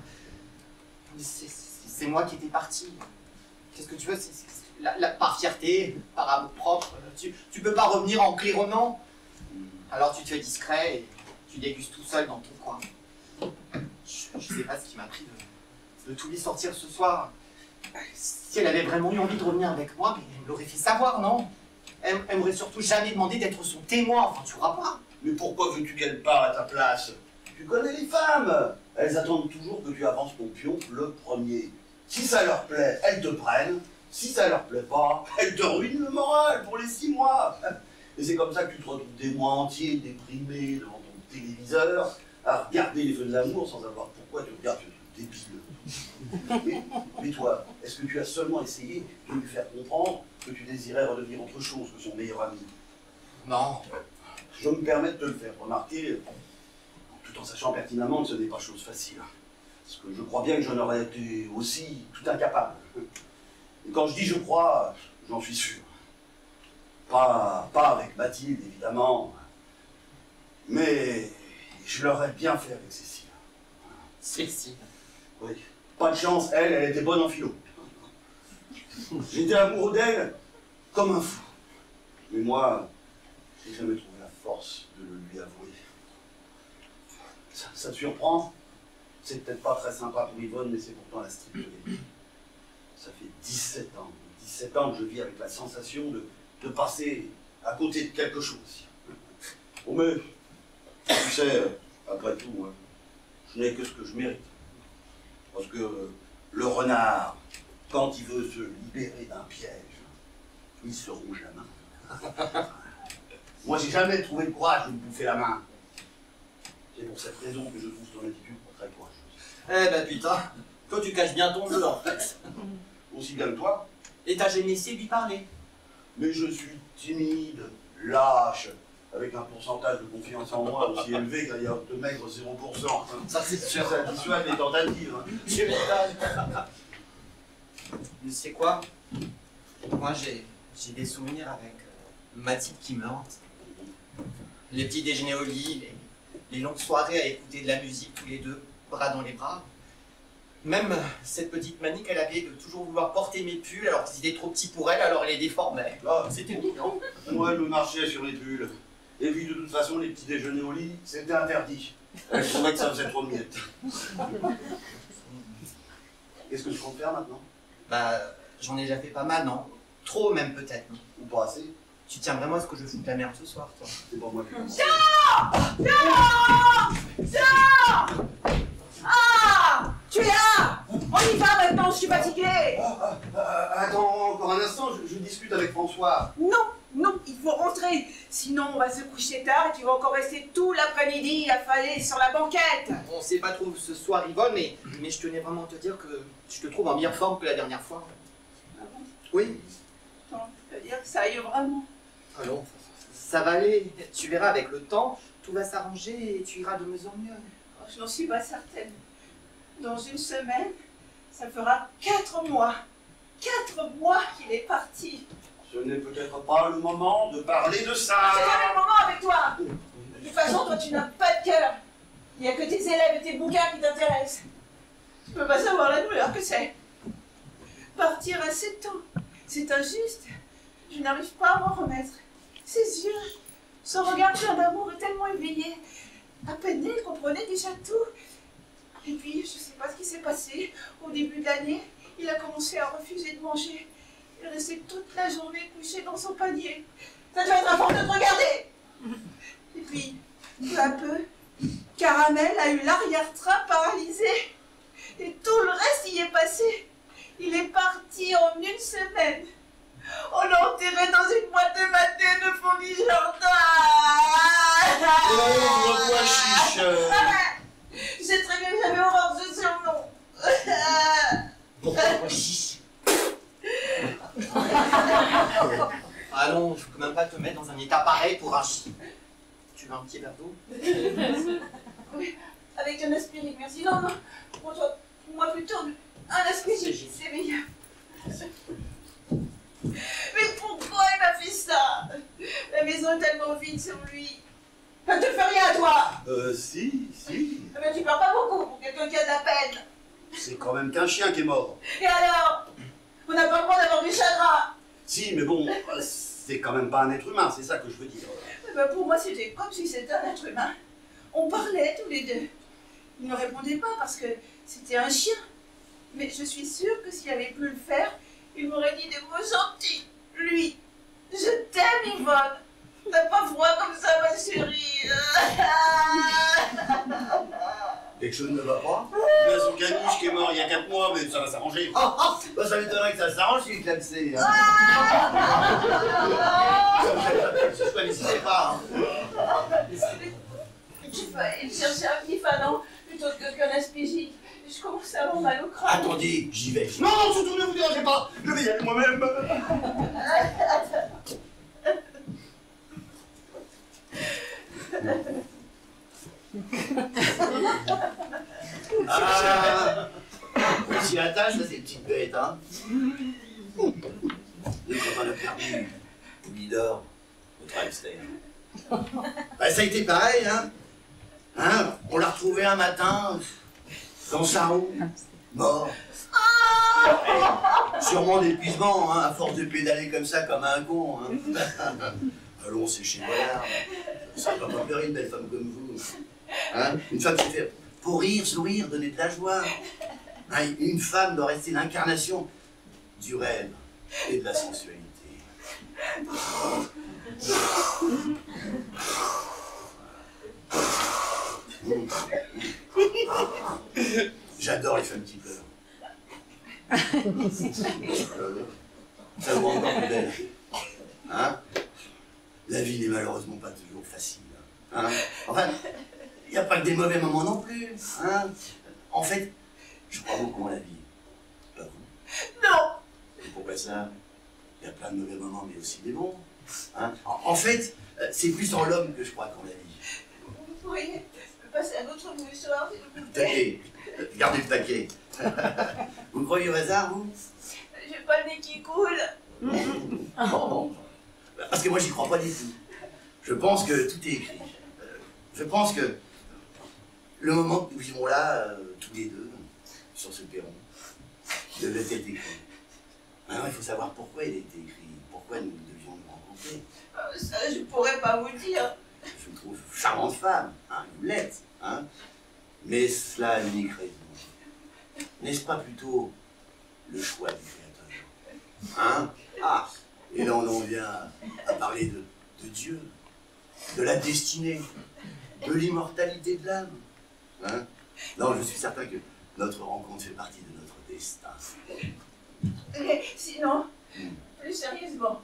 C'est moi qui étais parti. Qu'est-ce que tu veux? Par fierté, par amour propre, tu peux pas revenir en claironnant. Alors tu te fais discret et tu dégustes tout seul dans ton coin. Je sais pas ce qui m'a pris de tout lui sortir ce soir. Si elle avait vraiment eu envie de revenir avec moi, mais elle me l'aurait fait savoir, non? Elle m'aurait surtout jamais demandé d'être son témoin, enfin tu crois pas? Mais pourquoi veux-tu qu'elle parle à ta place? Tu connais les femmes. Elles attendent toujours que tu avances ton pion le premier. Si ça leur plaît, elles te prennent. Si ça leur plaît pas, elles te ruinent le moral pour les 6 mois. Et c'est comme ça que tu te retrouves des mois entiers déprimé devant ton téléviseur, à regarder les feux de l'amour sans savoir pourquoi tu regardes ce débile. Mais toi, est-ce que tu as seulement essayé de lui faire comprendre que tu désirais redevenir autre chose que son meilleur ami? Non. Je me permets de te le faire remarquer, tout en sachant pertinemment que ce n'est pas chose facile. Parce que je crois bien que j'en aurais été aussi tout incapable. Et quand je dis je crois, j'en suis sûr. Pas avec Mathilde, évidemment. Mais je l'aurais bien fait avec Cécile. Cécile? Oui. Pas de chance, elle était bonne en philo. J'étais amoureux d'elle comme un fou. Mais moi, j'ai jamais trouvé la force de le lui avouer. Ça te surprend? C'est peut-être pas très sympa pour Yvonne, mais c'est pourtant la stricte vérité. Ça fait 17 ans que je vis avec la sensation de passer à côté de quelque chose. Oh mais, tu sais, après tout, hein, je n'ai que ce que je mérite. Parce que le renard, quand il veut se libérer d'un piège, il se ronge la main. Moi, j'ai jamais trouvé le courage de me bouffer la main. C'est pour cette raison que je trouve ton attitude très courageuse. Eh ben putain, toi tu caches bien ton jeu en fait. Aussi bien que toi. Et t'as jamais essayé de lui parler? Mais je suis timide, lâche, avec un pourcentage de confiance en moi aussi élevé qu'il y a de maigre 0%. Ça c'est sûr. Ça dissuade les tentatives. Hein. Tu m'étonnes. Tu sais quoi? Moi j'ai des souvenirs avec Mathilde qui me hante. Les petits déjeuners au lit, les longues soirées à écouter de la musique tous les deux, bras dans les bras. Même cette petite manie qu'elle avait de toujours vouloir porter mes pulls alors qu'ils étaient trop petits pour elle, alors elle les déformait. Ah, c'était mignon. Moi, elle me marchait sur les pulls. Et puis, de toute façon, les petits déjeuners au lit, c'était interdit. Elle trouvait que ça faisait trop de miettes. Qu'est-ce que je compte faire maintenant? Bah, j'en ai déjà fait pas mal, non? Trop même peut-être. Ou pas assez? Tu tiens vraiment à ce que je foute la merde ce soir, toi? C'est pas moi qui le dis. Ah! Tu es là! On y va maintenant, je suis fatiguée! Attends encore un instant, je discute avec François. Non, non, il faut rentrer. Sinon, on va se coucher tard et tu vas encore rester tout l'après-midi affalé sur la banquette. On sait pas trop ce soir, Yvonne, mais je tenais vraiment à te dire que je te trouve en meilleure forme que la dernière fois. Ah bon? Oui. Attends, ça veut dire que ça aille vraiment. Ah non, ça va aller. Tu verras, avec le temps, tout va s'arranger et tu iras de mieux en mieux. Oh, je n'en suis pas certaine. Dans une semaine, ça fera 4 mois. 4 mois qu'il est parti. Ce n'est peut-être pas le moment de parler de ça. C'est jamais le moment avec toi. De toute façon, toi, tu n'as pas de cœur. Il n'y a que tes élèves et tes bouquins qui t'intéressent. Tu peux pas savoir la douleur que c'est. Partir à 7 ans, c'est injuste. Je n'arrive pas à m'en remettre. Ses yeux, son regard plein d'amour est tellement éveillé. À peine né, il comprenait déjà tout. Et puis, je ne sais pas ce qui s'est passé. Au début de l'année, il a commencé à refuser de manger. Il restait toute la journée couché dans son panier. Ça doit être à force de te regarder. Et puis, peu à peu, Caramel a eu l'arrière-train paralysé. Et tout le reste y est passé. Il est parti en une semaine. On l'a enterré dans une boîte de maté de fond du jardin. Oh, toi, chiche. Je sais très bien que j'avais horreur de ce surnom. Pourquoi chiche? Ah non, je peux même pas te mettre dans un état pareil pour un chien. Tu veux un petit verre d'eau? Oui, avec un aspirine, merci. Non, non, moi plutôt un aspirine, c'est meilleur. Mais pourquoi il m'a fait ça? La maison est tellement vide sans lui. Ça ne te fait rien, toi? Si. Mais tu parles pas beaucoup pour quelqu'un qui a de la peine. C'est quand même qu'un chien qui est mort. Et alors? On n'a pas le droit d'avoir du chagrin. Si, mais bon, c'est quand même pas un être humain, c'est ça que je veux dire. Ben pour moi, c'était comme si c'était un être humain. On parlait tous les deux. Il ne répondait pas parce que c'était un chien. Mais je suis sûre que s'il avait pu le faire, il m'aurait dit des mots gentils. Lui, je t'aime, Yvonne. T'as pas froid comme ça, ma chérie. Quelque chose ne va pas? Il y a son caniche qui est mort il y a 4 mois, mais ça va s'arranger. Bah, ça m'étonnerait que ça s'arrange si je l'abcès. Hein. Je connaissais pas. J'ai failli chercher un petit fanon plutôt qu'un aspégique. Je commence à avoir mal au crâne. Attendez, j'y vais. Non, surtout ne vous dérangez pas. Je vais y aller moi-même. Ah, on s'y attache à ces petites bêtes, hein. Et quand on a perdu Midor, notre Einstein. Bah, ça a été pareil, hein. On l'a retrouvé un matin, dans sa roue, mort. Sûrement d'épuisement, hein, à force de pédaler comme ça, comme un con. Hein. Allons, c'est chez moi. Ça va pas pleurer une belle femme comme vous. Hein, une femme qui fait pour rire, sourire, donner de la joie. Hein, une femme doit rester l'incarnation du rêve et de la sensualité. J'adore les femmes qui pleurent. Ça vous rend encore plus belle. Hein? La vie n'est malheureusement pas toujours facile. Hein? Enfin, il n'y a pas que des mauvais moments non plus. Hein? En fait, je crois beaucoup en la vie. Pas vous? Non. Et pourquoi ça? Il y a plein de mauvais moments, mais aussi des bons. Hein? En fait, c'est plus en l'homme que je crois qu'en la vie. Vous pourriez passer un autre bout soir, s'il vous plaît. Taquet. Gardez le taquet. Vous croyez au hasard, vous? J'ai pas le nez qui coule. Oh. Parce que moi, j'y crois pas du tout. Je pense que tout est écrit. Je pense que le moment que nous vivons là, tous les deux, sur ce perron, devait être écrit. Maintenant, il faut savoir pourquoi il a été écrit, pourquoi nous devions nous rencontrer. Ça, je pourrais pas vous dire. Je vous trouve charmante femme, hein, vous l'êtes, hein. Mais cela a une unique raison. N'est-ce pas plutôt le choix du Créateur? Hein? Ah! Et là, on en vient à parler de Dieu, de la destinée, de l'immortalité de l'âme. Hein? Non, je suis certain que notre rencontre fait partie de notre destin. Mais sinon, plus sérieusement,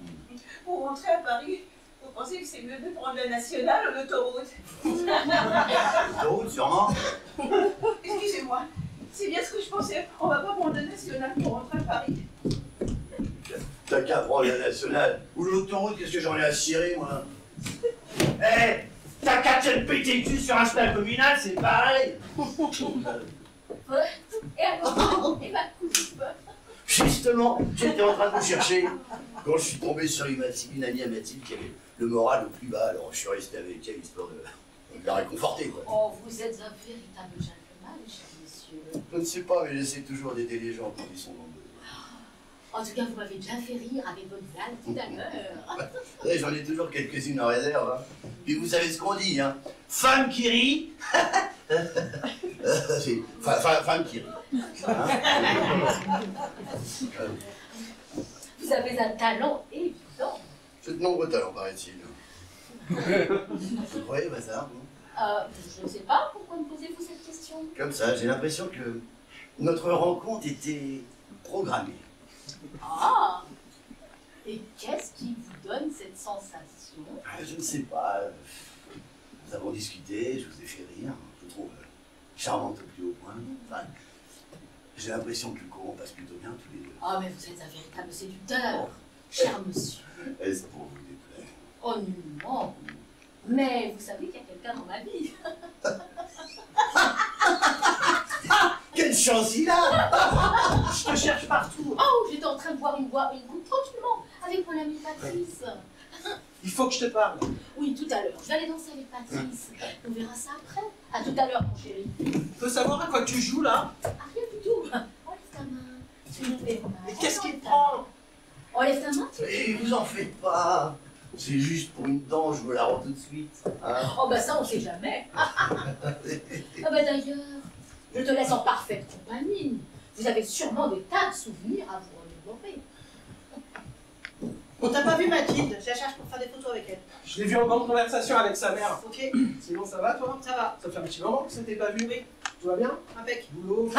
pour rentrer à Paris, Vous pensez que c'est mieux de prendre la nationale ou l'autoroute? L'autoroute, sûrement. Excusez-moi, c'est bien ce que je pensais. On va pas prendre la nationale pour rentrer à Paris. T'as qu'à prendre la nationale. Ou l'autoroute, qu'est-ce que j'en ai à cirer, moi? Eh, t'as qu'à te péter le cul sur un chemin communal, c'est pareil. Et alors? Et ma coupe? Justement, j'étais en train de vous chercher quand je suis tombé sur une amie à Mathilde qui avait le moral au plus bas, alors je suis resté avec elle histoire de la réconforter, quoi. Oh, vous êtes un véritable gentleman, cher monsieur. Je ne sais pas, mais j'essaie toujours d'aider les gens quand ils sont nombreux. En tout cas, vous m'avez déjà fait rire avec votre blague tout à l'heure. Ouais, j'en ai toujours quelques-unes en réserve. Hein. Puis vous savez ce qu'on dit, hein. Femme qui rit. Femme qui rit. Hein. Vous avez un talent évident. J'ai de nombreux talents, paraît-il. Vous croyez, Bazar? Je ne sais pas, pourquoi me posez-vous cette question? Comme ça, j'ai l'impression que notre rencontre était programmée. Ah! Et qu'est-ce qui vous donne cette sensation? Je ne sais pas. Nous avons discuté, je vous ai fait rire. Je vous trouve charmante au plus haut point. Enfin, j'ai l'impression que le courant passe plutôt bien tous les deux. Ah, mais vous êtes un véritable séducteur, cher monsieur. Est-ce pour vous déplaire? Oh, nullement. Mais vous savez qu'il y a quelqu'un dans ma vie. Quelle chance il a! Je te cherche partout. Oh, j'étais en train de boire une coupe tranquillement avec mon ami Patrice. Il faut que je te parle. Oui, tout à l'heure. Je vais aller danser avec Patrice. On verra ça après. À tout à l'heure, mon chéri. Tu peux savoir à quoi tu joues là? Ah, rien du tout. Enlève ta main. Tu me fais mal. Mais qu'est-ce qui te prend? Enlève ta main. Et vous en faites pas. C'est juste pour une dent, je me la rends tout de suite. Hein. Oh, bah ça, on sait jamais. Ah, bah d'ailleurs, je te laisse en parfaite compagnie. Vous avez sûrement des tas de souvenirs à vous remémorer. On t'a pas vu Mathilde, je la cherche pour faire des photos avec elle. Je l'ai vu en grande conversation avec sa mère. Ok, Sinon, ça va toi? ça va. Ça fait un petit moment que ça t'est pas vu. Oui. Tout va bien? Impec. Boulot? Tout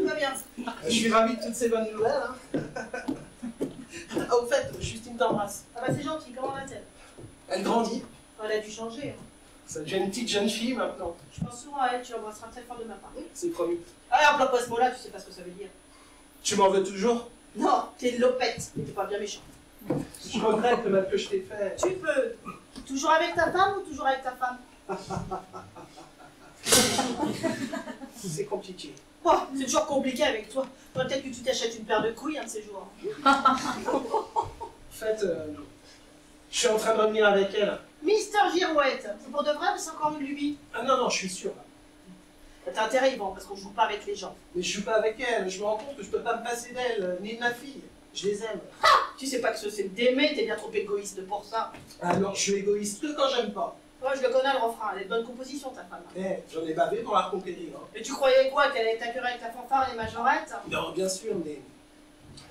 va bien. Je suis ravi de toutes ces bonnes nouvelles. Hein. Ah, au fait, Justine t'embrasse. Ah bah c'est gentil, comment va-t-elle? Elle grandit. Elle a dû changer. Hein. Ça devient une petite jeune fille maintenant. Je pense souvent à elle, tu l'embrasseras très fort de ma part. C'est promis. Ah, emploie pas ce mot-là, tu sais pas ce que ça veut dire. Tu m'en veux toujours? Non, t'es lopette, mais t'es pas bien méchant. Je regrette le mal que je t'ai fait. Tu peux. Toujours avec ta femme ou toujours avec ta femme? C'est compliqué. Oh, c'est toujours compliqué avec toi. Faudrait peut-être que tu t'achètes une paire de couilles un de ces jours. En fait, je suis en train de revenir avec elle. Mister Girouette, c'est pour de vrai ou c'est encore une lubie? Ah non, je suis sûr. T'as intérêt, Yvan, parce qu'on joue pas avec les gens. Mais je joue pas avec elle. Je me rends compte que je peux pas me passer d'elle, ni de ma fille. Je les aime. Tu sais pas que ce c'est d'aimer, t'es bien trop égoïste pour ça. Alors, je suis égoïste que quand j'aime pas. Ouais, je le connais le refrain, elle est de bonne composition ta femme. J'en ai bavé pour la reconquérir. Hein. Et tu croyais quoi, qu'elle allait t'accueillir avec ta fanfare et les majorettes? Non, bien sûr, mais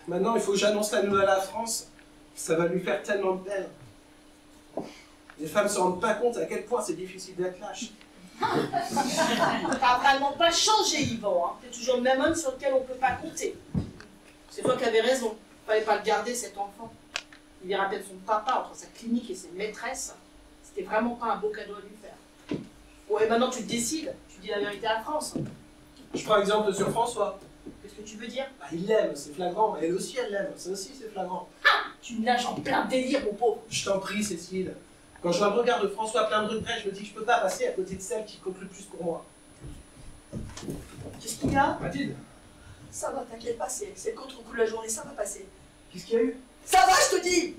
maintenant il faut que j'annonce la nouvelle à la France. Ça va lui faire tellement de peine. Les femmes se rendent pas compte à quel point c'est difficile d'être lâche. T'as vraiment pas changé, Yvan. Hein. T'es toujours le même homme sur lequel on peut pas compter. C'est toi qui avais raison. Fallait pas le garder, cet enfant. Il verra peut-être son papa entre sa clinique et ses maîtresses. C'était vraiment pas un beau cadeau à lui faire. Ouais, maintenant tu te décides. Tu dis la vérité à la France. Je prends exemple sur François. Qu'est-ce que tu veux dire? Bah, il l'aime, c'est flagrant. Elle aussi, elle l'aime. Ça aussi, c'est flagrant. Tu nages en plein délire, mon pauvre. Je t'en prie, Cécile. Quand je vois le regard de François plein de regrets, je me dis que je peux pas passer à côté de celle qui compte le plus pour moi. Qu'est-ce qu'il y a? Mathilde, Ça va, t'inquiète pas, c'est le contre-coup de la journée, ça va passer. qu'est-ce qu'il y a eu? Ça va, je te dis!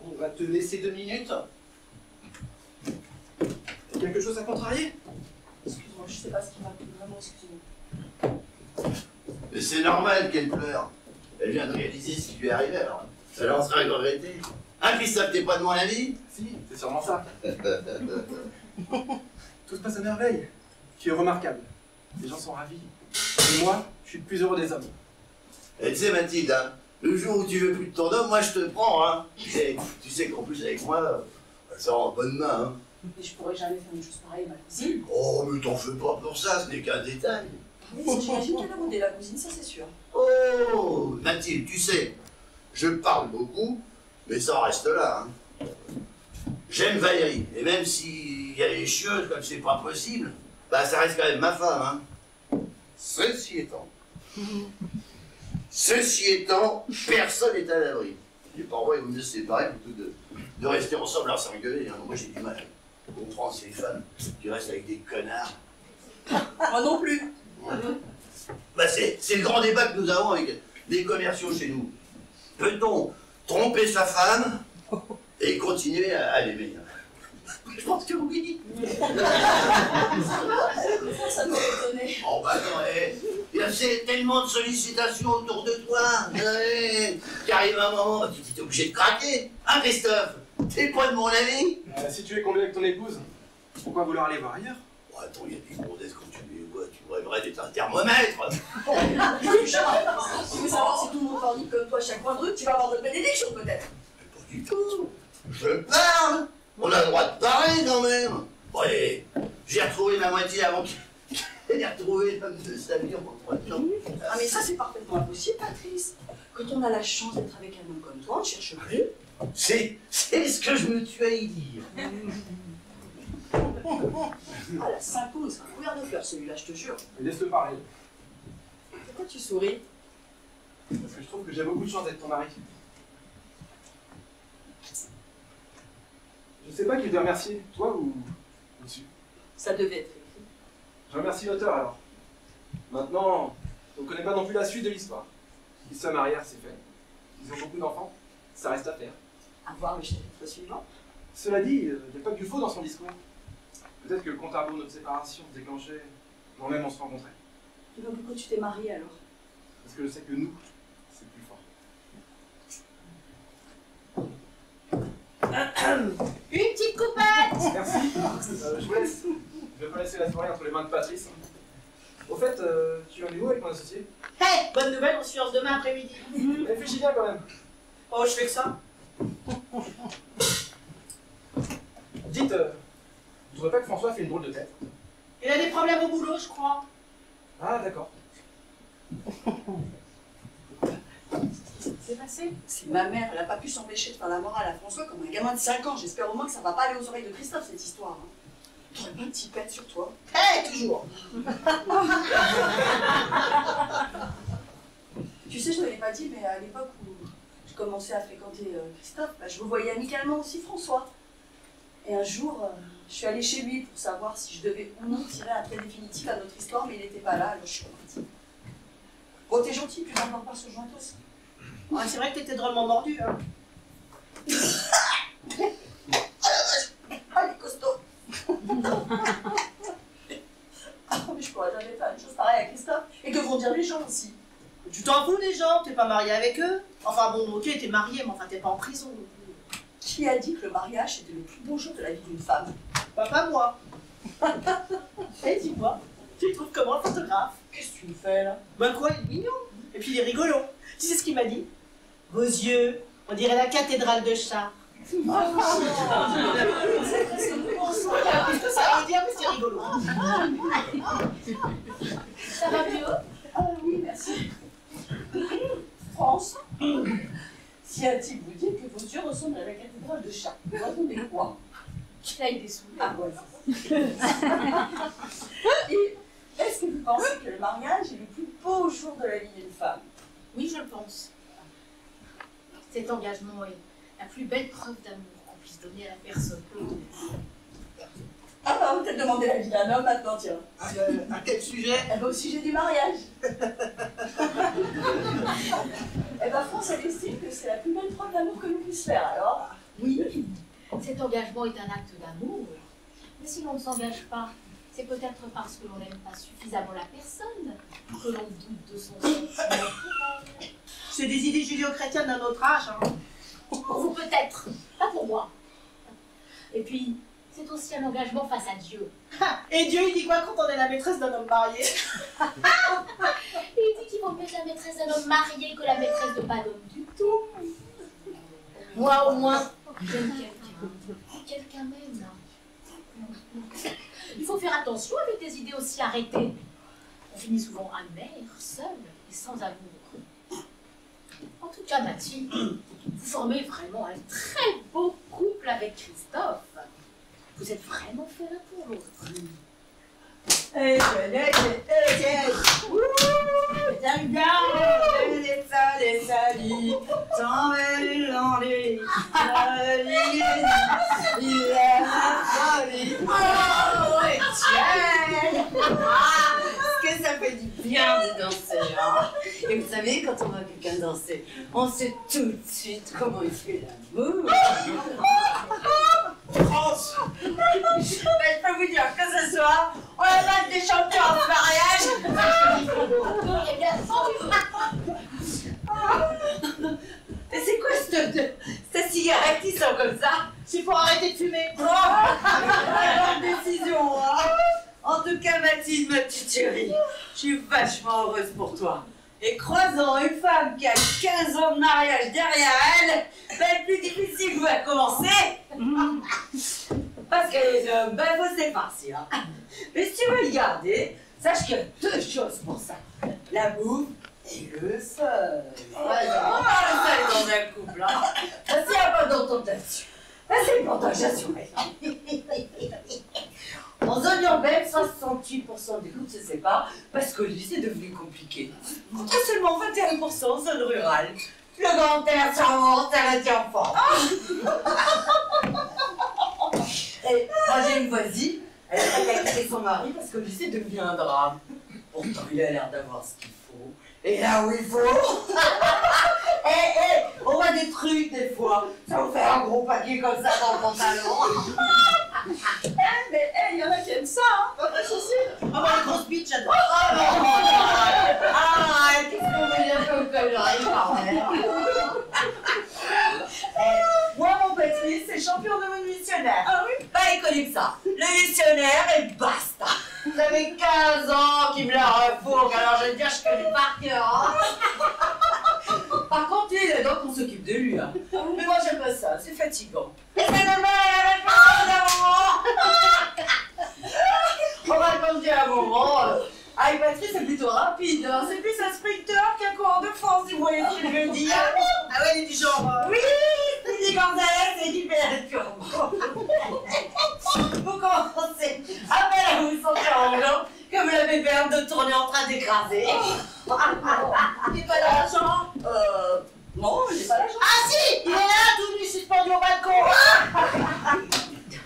On va te laisser 2 minutes. T'as quelque chose à contrarier? Excuse-moi, je sais pas ce qui m'a pris, vraiment, excuse-moi. Mais c'est normal qu'elle pleure. Elle vient de réaliser ce qui lui est arrivé, alors ça lancera à regretter. Ah, Christophe, t'es pas de mon avis? Si, c'est sûrement ça. Tout se passe à merveille. Tu es remarquable. Les gens sont ravis. Et moi, je suis le plus heureux des hommes. Et tu sais, Mathilde, hein, le jour où tu veux plus de ton homme, moi je te prends. Hein. Tu sais qu'en plus, avec moi, ça rend en bonne main. Hein. Mais je pourrais jamais faire une chose pareille, ma cousine. Oh, mais t'en fais pas pour ça, ce n'est qu'un détail. Oui, j'imagine qu'elle a rodé la cousine, ça c'est sûr. Oh, Mathilde, tu sais, je parle beaucoup, mais ça reste là. Hein. J'aime Valérie, et même si elle est chieuse comme c'est pas possible, bah ça reste quand même ma femme. Hein. Ceci étant, personne n'est à l'abri. Les parents, ils vont mieux se séparer plutôt de rester ensemble à s'engueuler. Hein. Moi, j'ai du mal à comprendre ces femmes qui restent avec des connards. Moi non plus. Bah c'est le grand débat que nous avons avec les commerciaux chez nous. Peut-on tromper sa femme et continuer à l'aimer? Je pense que oui. Ça m'a étonné. Oh bah non, il y a tellement de sollicitations autour de toi. Qui arrive un moment, tu es obligé de craquer. Hein, Christophe? T'es pas de mon avis? Si tu es comblé avec ton épouse, pourquoi vouloir aller voir ailleurs? Oh, attends, il y a des gonzesses quand tu les vois, tu rêverais d'être un thermomètre. Tu veux savoir si tout le monde t'ennuie comme toi chaque coin de rue, tu vas avoir de bénédictions peut-être? Pas du tout. Je parle. On a le droit de parler quand même. Ouais, j'ai retrouvé ma moitié avant qu'elle ait retrouvé l'homme de sa vie en temps. Ah mais ça c'est parfaitement impossible, Patrice. Quand on a la chance d'être avec un homme comme toi, on ne cherche plus. C'est ce que je me tue à y dire. Ah la sympa, c'est un couvert de fleurs celui-là, je te jure. Laisse-le parler. Pourquoi tu souris? Parce que je trouve que j'ai beaucoup de chance d'être ton mari. Je sais pas qui te remercier, toi ou dessus. Ça devait être écrit. Je remercie l'auteur alors. Maintenant, on ne connaît pas non plus la suite de l'histoire. Ils se marièrent, c'est fait. Ils ont beaucoup d'enfants, ça reste à faire. À voir le chapitre suivant. Cela dit, il n'y a pas que du faux dans son discours. Peut-être que le compte à rebours de notre séparation se déclenchait quand même on se rencontrait. Et donc pourquoi tu t'es marié alors? Parce que je sais que nous, c'est plus fort. Une petite coupette. Merci. Je vous laisse. Je vais pas laisser la soirée entre les mains de Patrice. Au fait, tu en es où avec mon associé? Hey, bonne nouvelle, on se fiance demain après-midi. Réfléchis bien quand même. Oh, je fais que ça. Dites, vous trouvez pas que François fait une drôle de tête? Il a des problèmes au boulot, je crois. Ah, d'accord. C'est passé? Si ma mère, elle n'a pas pu s'empêcher de faire la morale à François comme un gamin de 5 ans, j'espère au moins que ça va pas aller aux oreilles de Christophe cette histoire. Hein. T'aurais pas un petit pet sur toi? Hey, toujours. Tu sais, je ne l'avais pas dit, mais à l'époque où je commençais à fréquenter Christophe, bah, je revoyais amicalement aussi François. Et un jour, je suis allée chez lui pour savoir si je devais ou non tirer un trait définitif à notre histoire, mais il n'était pas là, alors je suis repartie. Bon, t'es gentil, puis on en parle sur joint tous. Ouais, c'est vrai que t'étais drôlement mordu, hein. Ah, il est costaud. Ah, mais je pourrais jamais faire une chose pareille à Christophe. Et que vont dire les gens aussi? Tu t'en fous des gens, t'es pas marié avec eux. Enfin bon, ok, t'es marié, mais enfin t'es pas en prison. Qui a dit que le mariage c'était le plus beau jour de la vie d'une femme? Pas moi. Et dis-moi, tu le trouves comment le photographe? Qu'est-ce que tu me fais là? Ben quoi, il est mignon. Et puis il est rigolo. Tu sais ce qu'il m'a dit? Vos yeux, on dirait la cathédrale de Chartres. C'est Qu'est-ce que ça veut dire, mais c'est rigolo. Ça va mieux? Ah oui, merci. France, si un type vous dit que vos yeux ressemblent à la cathédrale de Chartres, vous répondez quoi? Il a eu des sous. Ah ouais. Et est-ce que vous pensez que le mariage est le plus beau jour de la vie d'une femme? Oui, je le pense. Cet engagement est la plus belle preuve d'amour qu'on puisse donner à la personne que l'on aime. Ah bah, on va peut-être demander l'avis d'un homme maintenant, tiens. À quel sujet? Eh ben, au sujet du mariage. Eh ben, France, elle estime que c'est la plus belle preuve d'amour que l'on puisse faire, alors? Oui, cet engagement est un acte d'amour. Mais si l'on ne s'engage pas, c'est peut-être parce que l'on n'aime pas suffisamment la personne, que l'on doute de son sentiment pour elle. C'est des idées judéo-chrétiennes d'un autre âge, hein. Pour vous peut-être, pas pour moi. Et puis, c'est aussi un engagement face à Dieu. Et Dieu, il dit quoi quand on est la maîtresse d'un homme marié? Il dit qu'il vaut mieux être la maîtresse d'un homme marié que la maîtresse de pas d'homme du tout. Moi, au moins, j'aime quelqu'un. Quelqu'un même. Il faut faire attention avec des idées aussi arrêtées. finit souvent amer, seul et sans amour. En tout cas, Mathilde, vous formez vraiment un très beau couple avec Christophe. Vous êtes vraiment fait l'un pour l'autre. Que ça fait du bien de danser, hein. Et vous savez, quand on voit quelqu'un danser, on sait tout de suite comment il fait l'amour. France! Mais je peux vous dire que ce soir, on va battre des champions en mariage. Eh bien, Et c'est quoi cette cigarette qui sent comme ça? C'est pour arrêter de fumer. Oh, bonne décision, hein. En tout cas, Mathilde, ma petite chérie, je suis vachement heureuse pour toi. Et croisant une femme qui a 15 ans de mariage derrière elle, le plus difficile va commencer. Parce que les hommes, ben faut s'effarcir. Mais si tu veux le garder, sache qu'il y a deux choses pour ça. La bouffe et le seul. Voilà, le seul dans un couple. Hein. S'il n'y a pas d'entente là-dessus, c'est le partage assuré. En zone urbaine, 68% des couples se séparent parce que lui, c'est devenu compliqué. Contre seulement 21% en zone rurale. Le grand air charmant, ça le tient fort. Et moi, j'ai une voisine, elle a quitté son mari parce que lui, c'est devenu un drame. Pourtant, il a l'air d'avoir ce qu'il faut. Et là où il faut. On voit des trucs des fois. Ça vous fait un gros paquet comme ça dans le pantalon. Mais il y en a qui aiment ça, hein. C'est sûr. Ah bah, les grosses bites, j'adore. Ah, qu'est-ce qu'on veut dire comme connerie, quand même. Moi, mon petit, c'est champion de mon missionnaire. Ah oui? Pas il connaît que ça. Le missionnaire et basta. Ça fait 15 ans qu'il me la refourgue, alors je veux dire, je connais par cœur. Hein. Par contre, il est donc qu'on s'occupe de lui. Hein. Mais moi, j'aime pas ça, c'est fatigant. Et c'est normal, on va conduire à un moment. Avec Patrice, c'est plutôt rapide. Hein. C'est plus un sprinter qu'un coureur de France, si vous voyez ce que je veux dire. Ah ouais, il est du genre. Oui, c'est du Gonzalez et du Turbo. Vous commencez à peine à vous sentir en blanc que vous l'avez perdu de tourner en train d'écraser. Il n'est pas d'argent. Non, il n'est pas l'argent. Ah si, il est là, tout nu, suspendu au balcon.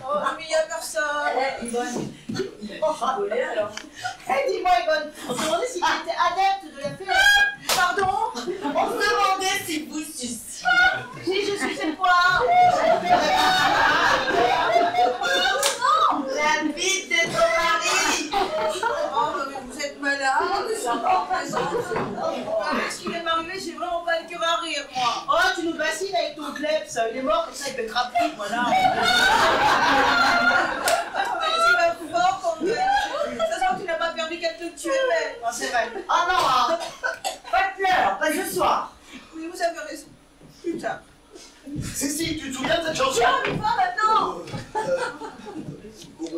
Oh, mais il n'y a personne. Yvonne, il a pas volé alors. Dis-moi, Yvonne, on se demandait s'il était adepte de la fête. Pardon? On se demandait si vous suciez. Si je suis c'est quoi? La bite de ton mari. Oh, mais vous êtes malade. Ce qui vient de m'arriver, j'ai vraiment pas le cœur à rire, moi. Oh, tu nous bassines avec ton kleps. Il est mort, comme ça, il peut être rapide, voilà. Tu vas fort quand même. Ça sent que tu n'as pas permis qu'elle te tuer, mais... Oh, c'est vrai. Ah non, hein. Pas de pleurs, pas ce soir. Oui, vous avez raison. Plus tard. Si, tu te souviens de cette chanson? Tiens, mais pas maintenant.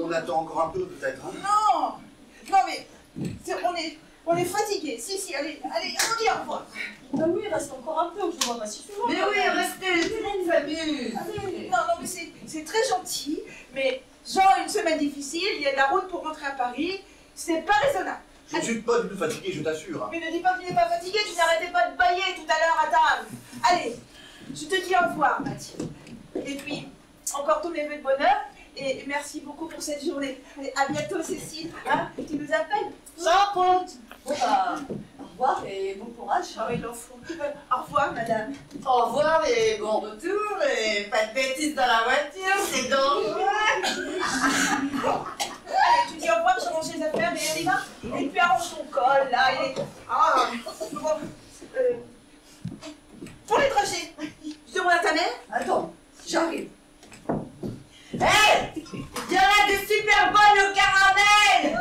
On attend encore un peu, peut-être. Hein? Non. Non, mais... On est fatigués. Si, allez, on dit au revoir. bah oui, il reste encore un peu, je ne vois pas si souvent. Mais oui, restez, tout le monde s'amuse. Allez. Non, mais c'est très gentil, mais genre une semaine difficile, il y a de la route pour rentrer à Paris, c'est pas raisonnable. Je ne suis pas du tout fatigué, je t'assure. Mais ne dis pas que tu n'es pas fatigué, tu n'arrêtais pas de bailler tout à l'heure à table. Allez, je te dis au revoir, Mathilde. Et puis, encore tous mes vœux de bonheur, et merci beaucoup pour cette journée. Allez, à bientôt, Cécile. Hein, tu nous appelles? Sans compte. Bon, bah, au revoir et bon courage. Ah oui, l'enfant. Au revoir, madame. Au revoir et bon retour et pas de bêtises dans la voiture, c'est dangereux. Allez, tu dis au revoir, je range les affaires, mais allez, va. Et puis arrange ton col, là, il est... Ah, bon, pour les trajets, je demande à ta mère. Attends, j'arrive. Hé, il y en a des super bonnes au caramel.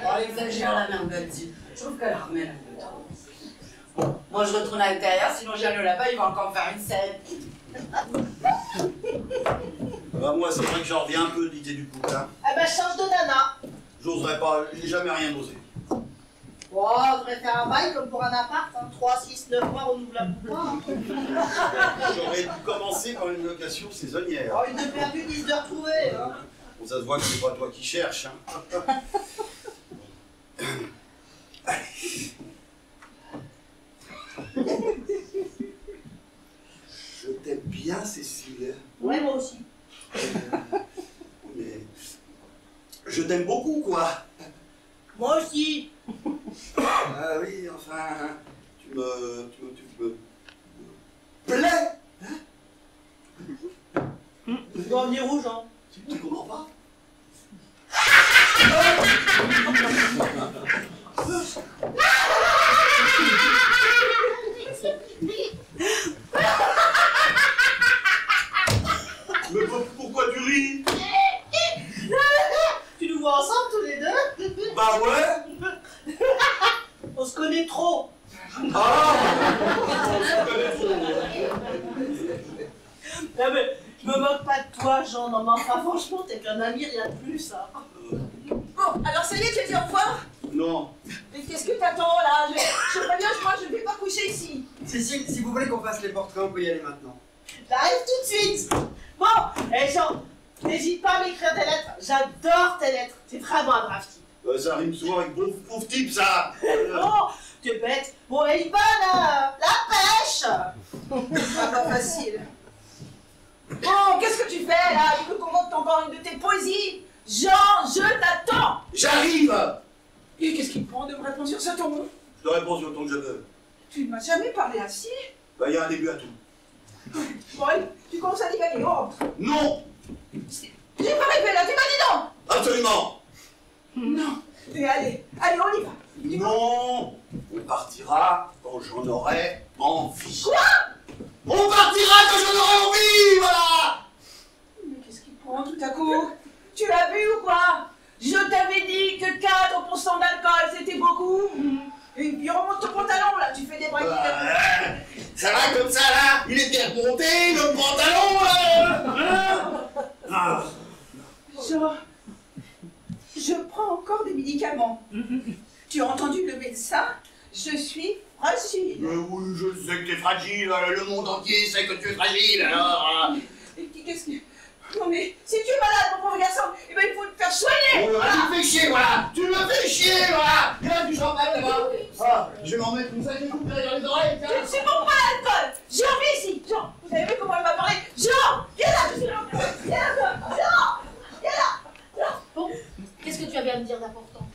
On exagère la merde là-dessus. Je trouve qu'elle ramène un peu trop. Bon, moi je retourne à l'intérieur, sinon Jeannot là-bas, il va encore me faire une scène. Bah, moi, c'est vrai que j'en reviens un peu de l'idée du couple. Hein. Ah bah change de nana. J'oserais pas, j'ai jamais rien osé. Bon, on devrait faire un bail comme pour un appart, hein. 3, 6, 9 mois renouvelable ou pas. Hein. J'aurais dû commencer par une location saisonnière. Oh, une de perdue, 10 de retrouvée. Hein. Bon, ça se voit que c'est pas toi qui cherches. Hein. Je t'aime bien, Cécile. Ouais, moi aussi. Mais je t'aime beaucoup, quoi. Moi aussi. Ah oui, enfin, tu me plais. Tu dois venir rouge, hein. Tu comprends pas? Mais pourquoi tu ris? Tu nous vois ensemble tous les deux? Bah ouais. On se connaît trop. Ah, on se connaît trop. Non mais, je me moque pas de toi, Jean. Non mais enfin, franchement, t'es qu'un ami, rien de plus, hein. Bon, alors ça y est, tu as dit au revoir? Non. Mais qu'est-ce que t'attends là? Je préviens, moi je ne vais pas coucher ici. Cécile, si vous voulez qu'on fasse les portraits, on peut y aller maintenant. J'arrive tout de suite. Bon, et Jean, n'hésite pas à m'écrire tes lettres. J'adore tes lettres. C'est vraiment un brave type. Ça rime souvent avec pauvre type, ça. Oh, tu es bête. Bon, et Yvonne, la pêche. Pas facile. Bon, qu'est-ce que tu fais là? Tu veux qu'on monte encore une de tes poésies? Jean, je t'attends. J'arrive. Et qu'est-ce qui te prend de me répondre sur ce ton? Je te réponds sur le ton que je veux. Tu ne m'as jamais parlé ainsi. Bah, il y a un début à tout. Bon, tu commences à divaguer. Oh. Non. J'ai pas rêvé là, tu m'as dit non. Absolument. Non. Et allez, on y va. Non. On partira quand j'en aurai envie. Quoi? On partira quand j'en aurai envie, voilà. Mais qu'est-ce qui te prend tout à coup? Tu l'as vu ou quoi? Je t'avais dit que 4% d'alcool c'était beaucoup. Et puis remonte ton pantalon là, tu fais des braquets. Ça va comme ça là? Il est bien monté, le pantalon là. Je prends encore des médicaments. Tu as entendu le médecin? Je suis fragile. Oui, je sais que tu es fragile, le monde entier sait que tu es fragile, alors... Et qu'est-ce que... Non mais, si tu es malade, mon pauvre garçon, eh ben, il faut te faire soigner. Voilà. Tu me fais chier, voilà. Tu me fais chier, voilà. Viens du champagne là-bas. Ah, je vais m'en mettre une sacrée coupe derrière les oreilles. Je ne supporte pas l'alcool. Jean, viens ici. Jean, vous avez vu comment il m'a parlé? Jean, viens là, je suis là. Viens là, viens là. Bon, qu'est-ce que tu avais à me dire d'important?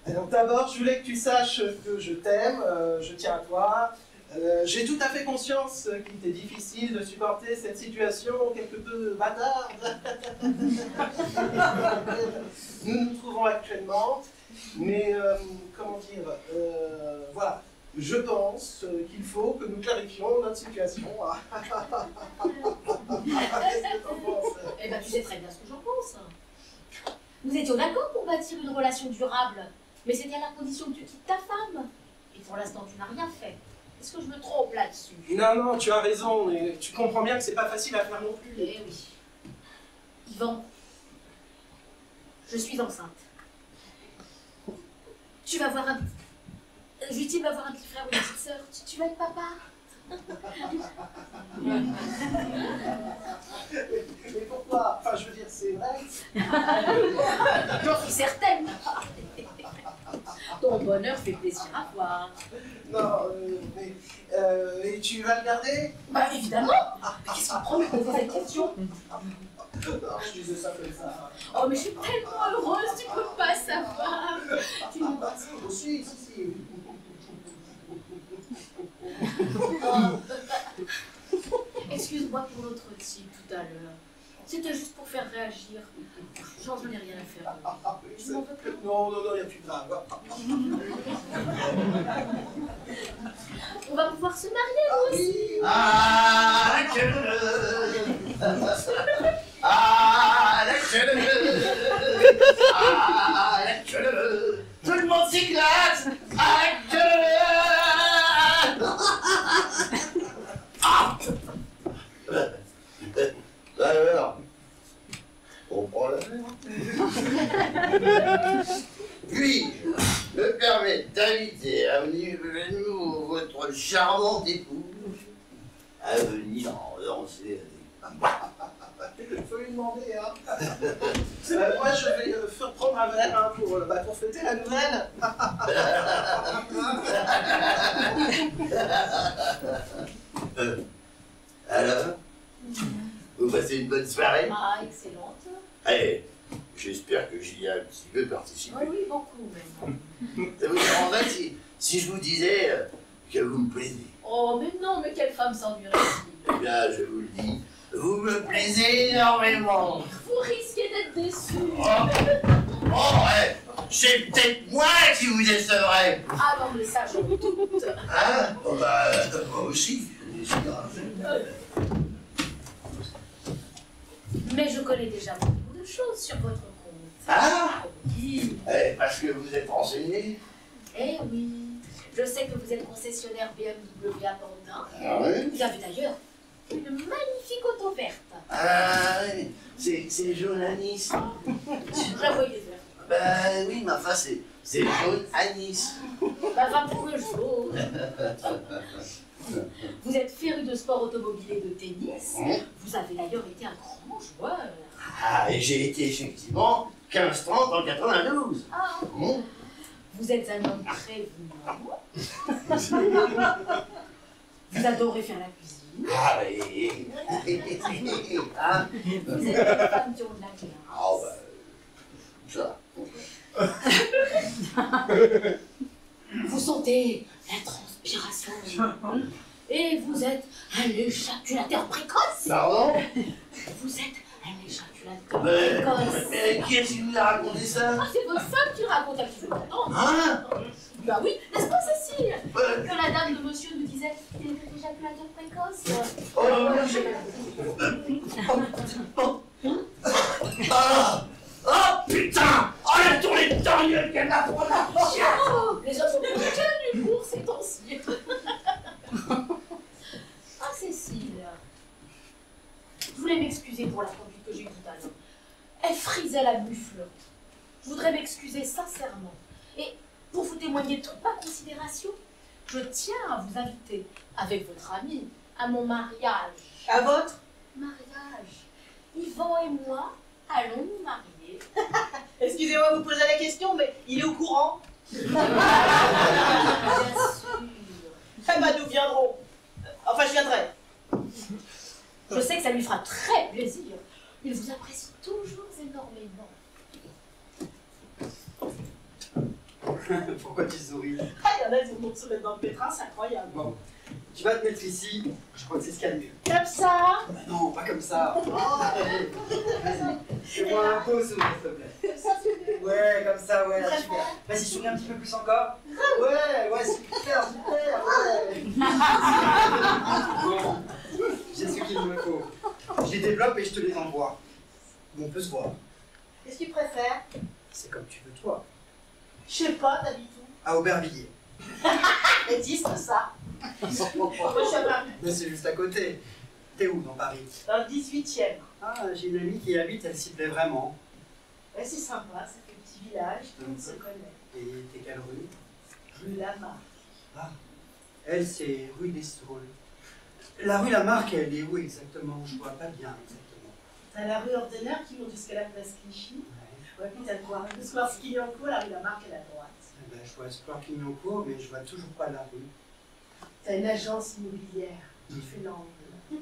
Alors d'abord, je voulais que tu saches que je t'aime, je tiens à toi. J'ai tout à fait conscience qu'il était difficile de supporter cette situation quelque peu bâtarde. Nous nous trouvons actuellement, mais comment dire, voilà, je pense qu'il faut que nous clarifions notre situation. Qu'est-ce que t'en penses? Eh ben, tu sais très bien ce que j'en pense. Nous étions d'accord pour bâtir une relation durable, mais c'était à la condition que tu quittes ta femme. Et pour l'instant, tu n'as rien fait. Est-ce que je me trompe là-dessus? Non, tu as raison, mais tu comprends bien que c'est pas facile à faire non plus. Eh oui. Yvan, je suis enceinte. Tu vas voir un... Justine va voir un petit frère ou une petite sœur. Tu vas être papa? Mais pourquoi? Enfin, je veux dire, c'est vrai. J'en suis certaine. Ton bonheur fait plaisir à voir. Non, mais... et tu vas le garder? Bah évidemment. Mais qu'est-ce qu'on prend de poser cette question? Non, je disais ça comme ça. Oh mais je suis tellement heureuse, tu peux pas savoir. Tu me Si. Excuse-moi pour l'autre type tout à l'heure. C'était juste pour faire réagir. J'en ai rien à faire. Je m'en veux plus. Non, il n'y a plus de grave. On va pouvoir se marier, nous aussi. Tout le monde s'éclate. Alors, t'inviter à venir chez nous, votre charmante épouse, à venir danser avec Il faut lui demander, hein. Moi, je vais faire prendre un verre hein, pour fêter la nouvelle. Alors, vous passez une bonne soirée? Ah, excellente. Allez, j'espère que j'y ai un petit peu participé. Oui, beaucoup même. Ça vous dérangerait si je vous disais que vous me plaisez? Oh, mais non, mais quelle femme sans du récit. Eh bien, je vous le dis, vous me plaisez énormément. Vous risquez d'être déçu. Oh, ouais, c'est peut-être moi qui vous décevrai. Ah non, mais ça, je me doute. Hein? Oh, bah, moi aussi. Mais je connais déjà beaucoup de choses sur votre compte. Ah? Oui. Parce que vous êtes renseigné. Eh oui. Je sais que vous êtes concessionnaire BMW à Pantin. Ah oui? Vous avez d'ailleurs une magnifique auto verte. Ah oui, c'est jaune anis. Je voyais vert. Ben oui, ma face, c'est jaune anis. Bah, va pour le jaune. Vous êtes féru de sport automobile et de tennis. Vous avez d'ailleurs été un grand joueur. Ah, et j'ai été effectivement 15-30 en 92. Ah. Vous êtes un homme très vivant. Vous adorez faire la cuisine. Ah oui. Vous êtes une femme qui ont de la classe. Ah bah, ça. Vous sentez la transpiration. Et vous êtes un éjaculateur précoce. Pardon? Vous êtes un éjaculateur précoce. Mais qui est-ce qui nous a raconté ça? Ah, c'est votre femme qui raconte à qui veut l'entendre. Hein? Bah oui, n'est-ce pas Cécile? Que la dame de monsieur nous disait qu'il était éjaculateur précoce. Oh putain! Oh la tournée de temps, qu'elle m'a pris la Oh, les hommes sont plus humour ces temps-ci. Ah Cécile, je voulais m'excuser pour la conduite que j'ai eue tout à l'heure. Elle frisait la buffle. Je voudrais m'excuser sincèrement. Et pour vous témoigner toute ma considération, je tiens à vous inviter, avec votre ami, à mon mariage. À votre Mariage. Yvan et moi allons nous marier. Excusez-moi de vous poser la question, mais il est au courant? Bien sûr. Ah bah nous viendrons. Enfin, je viendrai. Je sais que ça lui fera très plaisir. Il vous apprécie toujours énormément. Pourquoi tu souris? Ah, il y en a qui vont se mettre dans le pétrin, c'est incroyable. Bon, tu vas te mettre ici, je crois que c'est ce qu'il y a de mieux. Comme ça? Bah non, pas comme ça. Allez, vas-y, fais-moi un beau sourire, s'il te plaît. Comme ça, c'est mieux. Ouais, comme ça, ouais, là, super. Vas-y, souris un petit peu plus encore. Ouais, super, ouais. Bon, j'ai ce qu'il me faut. Je les développe et je te les envoie. On peut se voir. Qu'est-ce que tu préfères? C'est comme tu veux, toi. Je sais pas, t'habites où? À Aubervilliers. Existe ça? Moi, je suis à Paris. Mais c'est juste à côté. T'es où dans Paris? Dans le 18e. Ah, j'ai une amie qui y habite, elle s'y plaît vraiment. Ouais, c'est sympa, ça fait petit village, tout le monde se connaît. Et t'es quelle rue? Rue Lamarck. Ah, elle, c'est rue des Saules. La rue Lamarck, elle est où exactement? Je vois pas bien exactement. T'as la rue Ordener qui monte jusqu'à la place Clichy. Ouais, puis t'as le square Skignancourt, la rue Lamarck à la droite. Eh ben, je vois Square Clignancourt, mais je vois toujours pas la rue. T'as une agence immobilière qui fait l'angle. La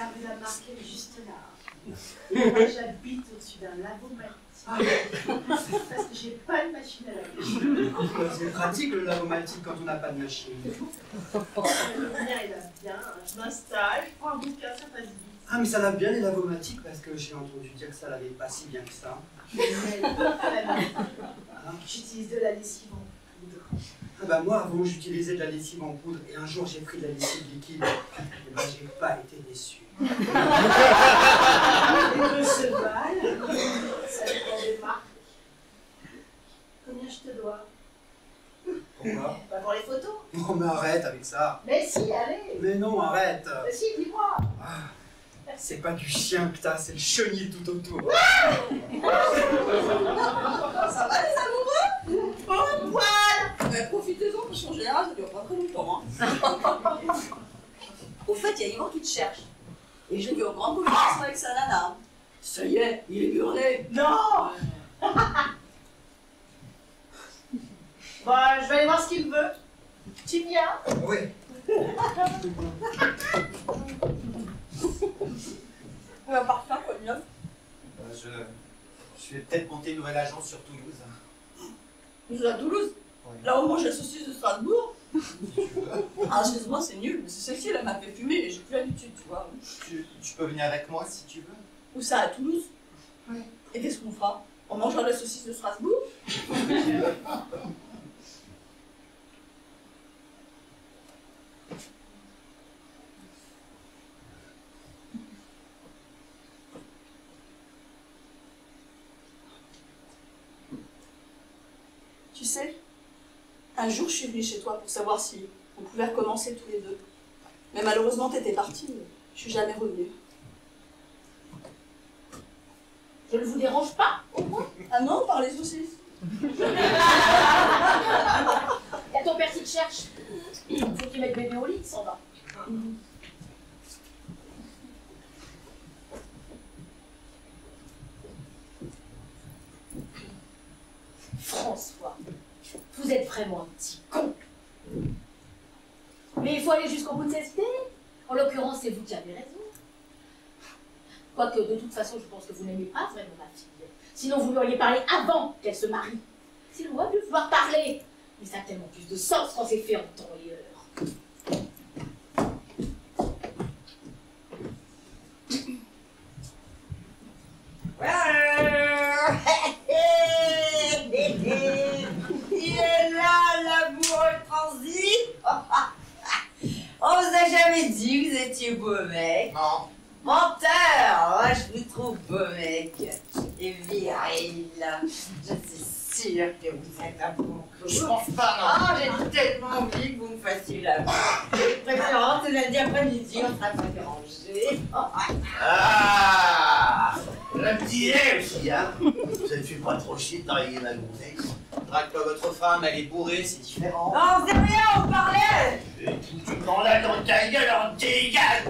rue Lamarck, elle est juste là. Et moi, j'habite au-dessus d'un lavomatique. Parce que j'ai pas de machine à laver. C'est pratique le lavomatique quand on n'a pas de machine. Le lumière, il va bien. Je m'installe, je prends un bouquin, ça passe vite. Ah, mais ça lave bien les lavomatiques parce que j'ai entendu dire que ça lavait pas si bien que ça. J'utilise de la lessive en poudre. Ah bah moi avant j'utilisais de la lessive en poudre et un jour j'ai pris de la lessive liquide et bah j'ai pas été déçu. Les deux se valent, ça dépend des marques. Combien je te dois? Pourquoi? Pas pour les photos. Oh mais arrête avec ça. Mais si, allez. Mais non, arrête. Mais si, dis-moi. C'est pas du chien que t'as, c'est le chenil tout autour. Ça va les amoureux? Au revoir. général, ça dure pas très longtemps. Hein. Au fait, il y a Yvan qui te cherche. Et je l'ai vu en grande conversation avec sa nana. Ça y est, il est burné. Non. Bon, je vais aller voir ce qu'il veut. Tu viens? Oui. On va partir, quoi de neuf? Je vais peut-être monter une nouvelle agence sur Toulouse. Nous à Toulouse. Ouais. Là où mange la saucisse de Strasbourg. Ah, excuse-moi, c'est nul, mais c'est celle-ci, elle m'a fait fumer et j'ai plus l'habitude, tu vois. Tu peux venir avec moi si tu veux. Où ça, à Toulouse? Oui. Et qu'est-ce qu'on fera? On mangera la saucisse de Strasbourg? Tu sais, un jour je suis venue chez toi pour savoir si on pouvait recommencer tous les deux. Mais malheureusement t'étais partie, je suis jamais revenue. Je ne vous dérange pas, au moins? Ah non, par les saucisses. Il y a ton père qui te cherche. Faut qu'il mette bébé au lit, il s'en va. François, vous êtes vraiment un petit con. Mais il faut aller jusqu'au bout de cette idée. En l'occurrence, c'est vous qui avez raison. Quoique, de toute façon, je pense que vous n'aimez pas vraiment ma fille. Sinon, vous lui auriez parlé avant qu'elle se marie. C'est loin de vouloir parler. Mais ça a tellement plus de sens quand c'est fait en temps et heure. Il est là, l'amoureux transi. On vous a jamais dit que vous étiez beau mec. Non. Menteur. Moi, je vous trouve beau mec. Et viril. Je suis sûre que vous êtes un bon coup. Je pense pas, non. Ah, j'ai tellement envie que vous me fassiez l'amour. De préférence, lundi après-midi, on sera pas dérangé. Ah, la petite idée aussi, hein. Ça ne fait pas trop chier de travailler ma gonzesse. Drague pas votre femme, elle est bourrée, c'est différent. Non, c'est rien, on parlait. Tu prends là dans ta gueule, on dégage.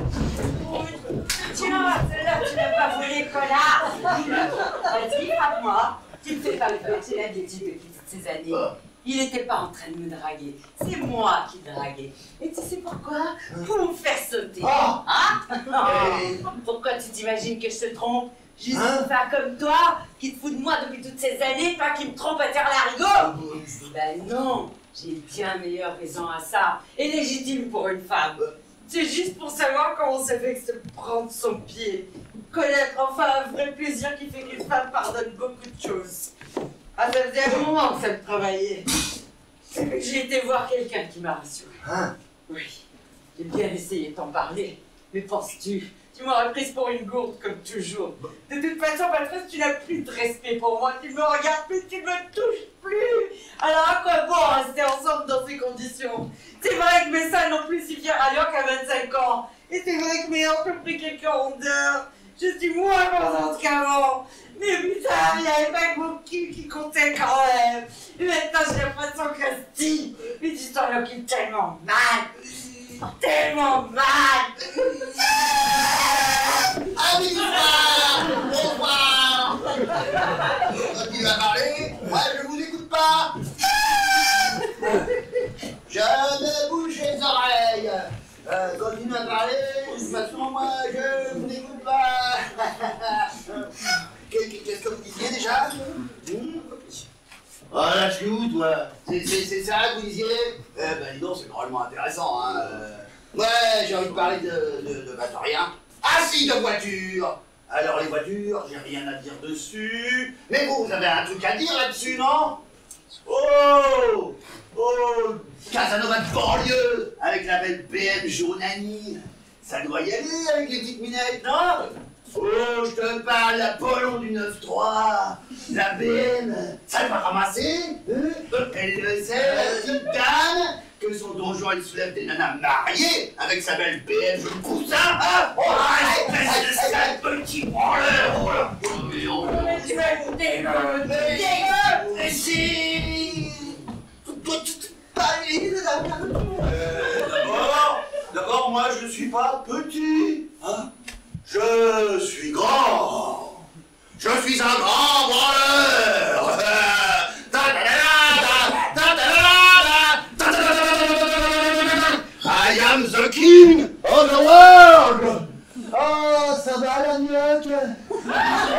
Tiens, celle-là, tu l'as pas volé, connard. Vas-y, frappe-moi. Tu me fais pas peur, c'est la bêtise depuis toutes ces années. Il n'était pas en train de me draguer, c'est moi qui draguais. Et tu sais pourquoi? Pour me faire sauter. Hein? Pourquoi tu t'imagines que je te trompe? Juste une femme comme toi, qui te fout de moi depuis toutes ces années, pas qui me trompe à terre l'arigot. Ben non, j'ai bien meilleure raison à ça, et légitime pour une femme. C'est juste pour savoir comment ça fait que se prendre son pied. Connaître enfin un vrai plaisir qui fait qu'une femme pardonne beaucoup de choses. Ah, ça faisait un moment que ça me travaillait. C'est que j'ai été voir quelqu'un qui m'a rassurée. Hein? Oui, j'ai bien essayé de t'en parler. Mais penses-tu? Tu m'aurais prise pour une gourde, comme toujours. De toute façon, Patrice, tu n'as plus de respect pour moi. Tu ne me regardes plus, tu ne me touches plus. Alors à quoi bon rester ensemble dans ces conditions? C'est vrai que mes seins n'ont plus si fiers allure qu'à 25 ans. Et c'est vrai que mes hanches ont pris quelques rondeurs. Je suis moins contente qu'avant. Mais putain, il n'y avait pas que mon cul qui comptait quand même. Et maintenant, j'ai l'impression que Steve, une histoire qui tellement mal. Tellement mal. Au revoir. Qui va parler? Moi, je vous écoute pas. Je me bouge les oreilles. Continue à parler. De toute façon, moi, je vous écoute pas. Qu'est-ce que vous disiez déjà? Oh, là, je suis où, toi? C'est ça que vous disiez? Ben, dis donc, c'est drôlement intéressant, hein. Ouais, j'ai envie de parler de rien. Ah si, de voitures. Alors, les voitures, j'ai rien à dire dessus. Mais vous avez un truc à dire là-dessus, non? Oh, Casanova de banlieue, avec la belle BM Journani. Ça doit y aller avec les petites minettes, non? Oh, je te parle, l'Apollon du 9-3, la BM, ça va ramasser, elle le sait, la petite dame, que son donjon il soulève des nanas mariées avec sa belle BM, je le cousin, hein? Oh, espèce de sale petit branleur! Mais tu vas me dégueu! Mais si! Toi, tu te parles, moi je suis pas petit, hein. Je suis grand. Je suis un grand branleur. I am the king of the world. Oh, ça va la gnocque?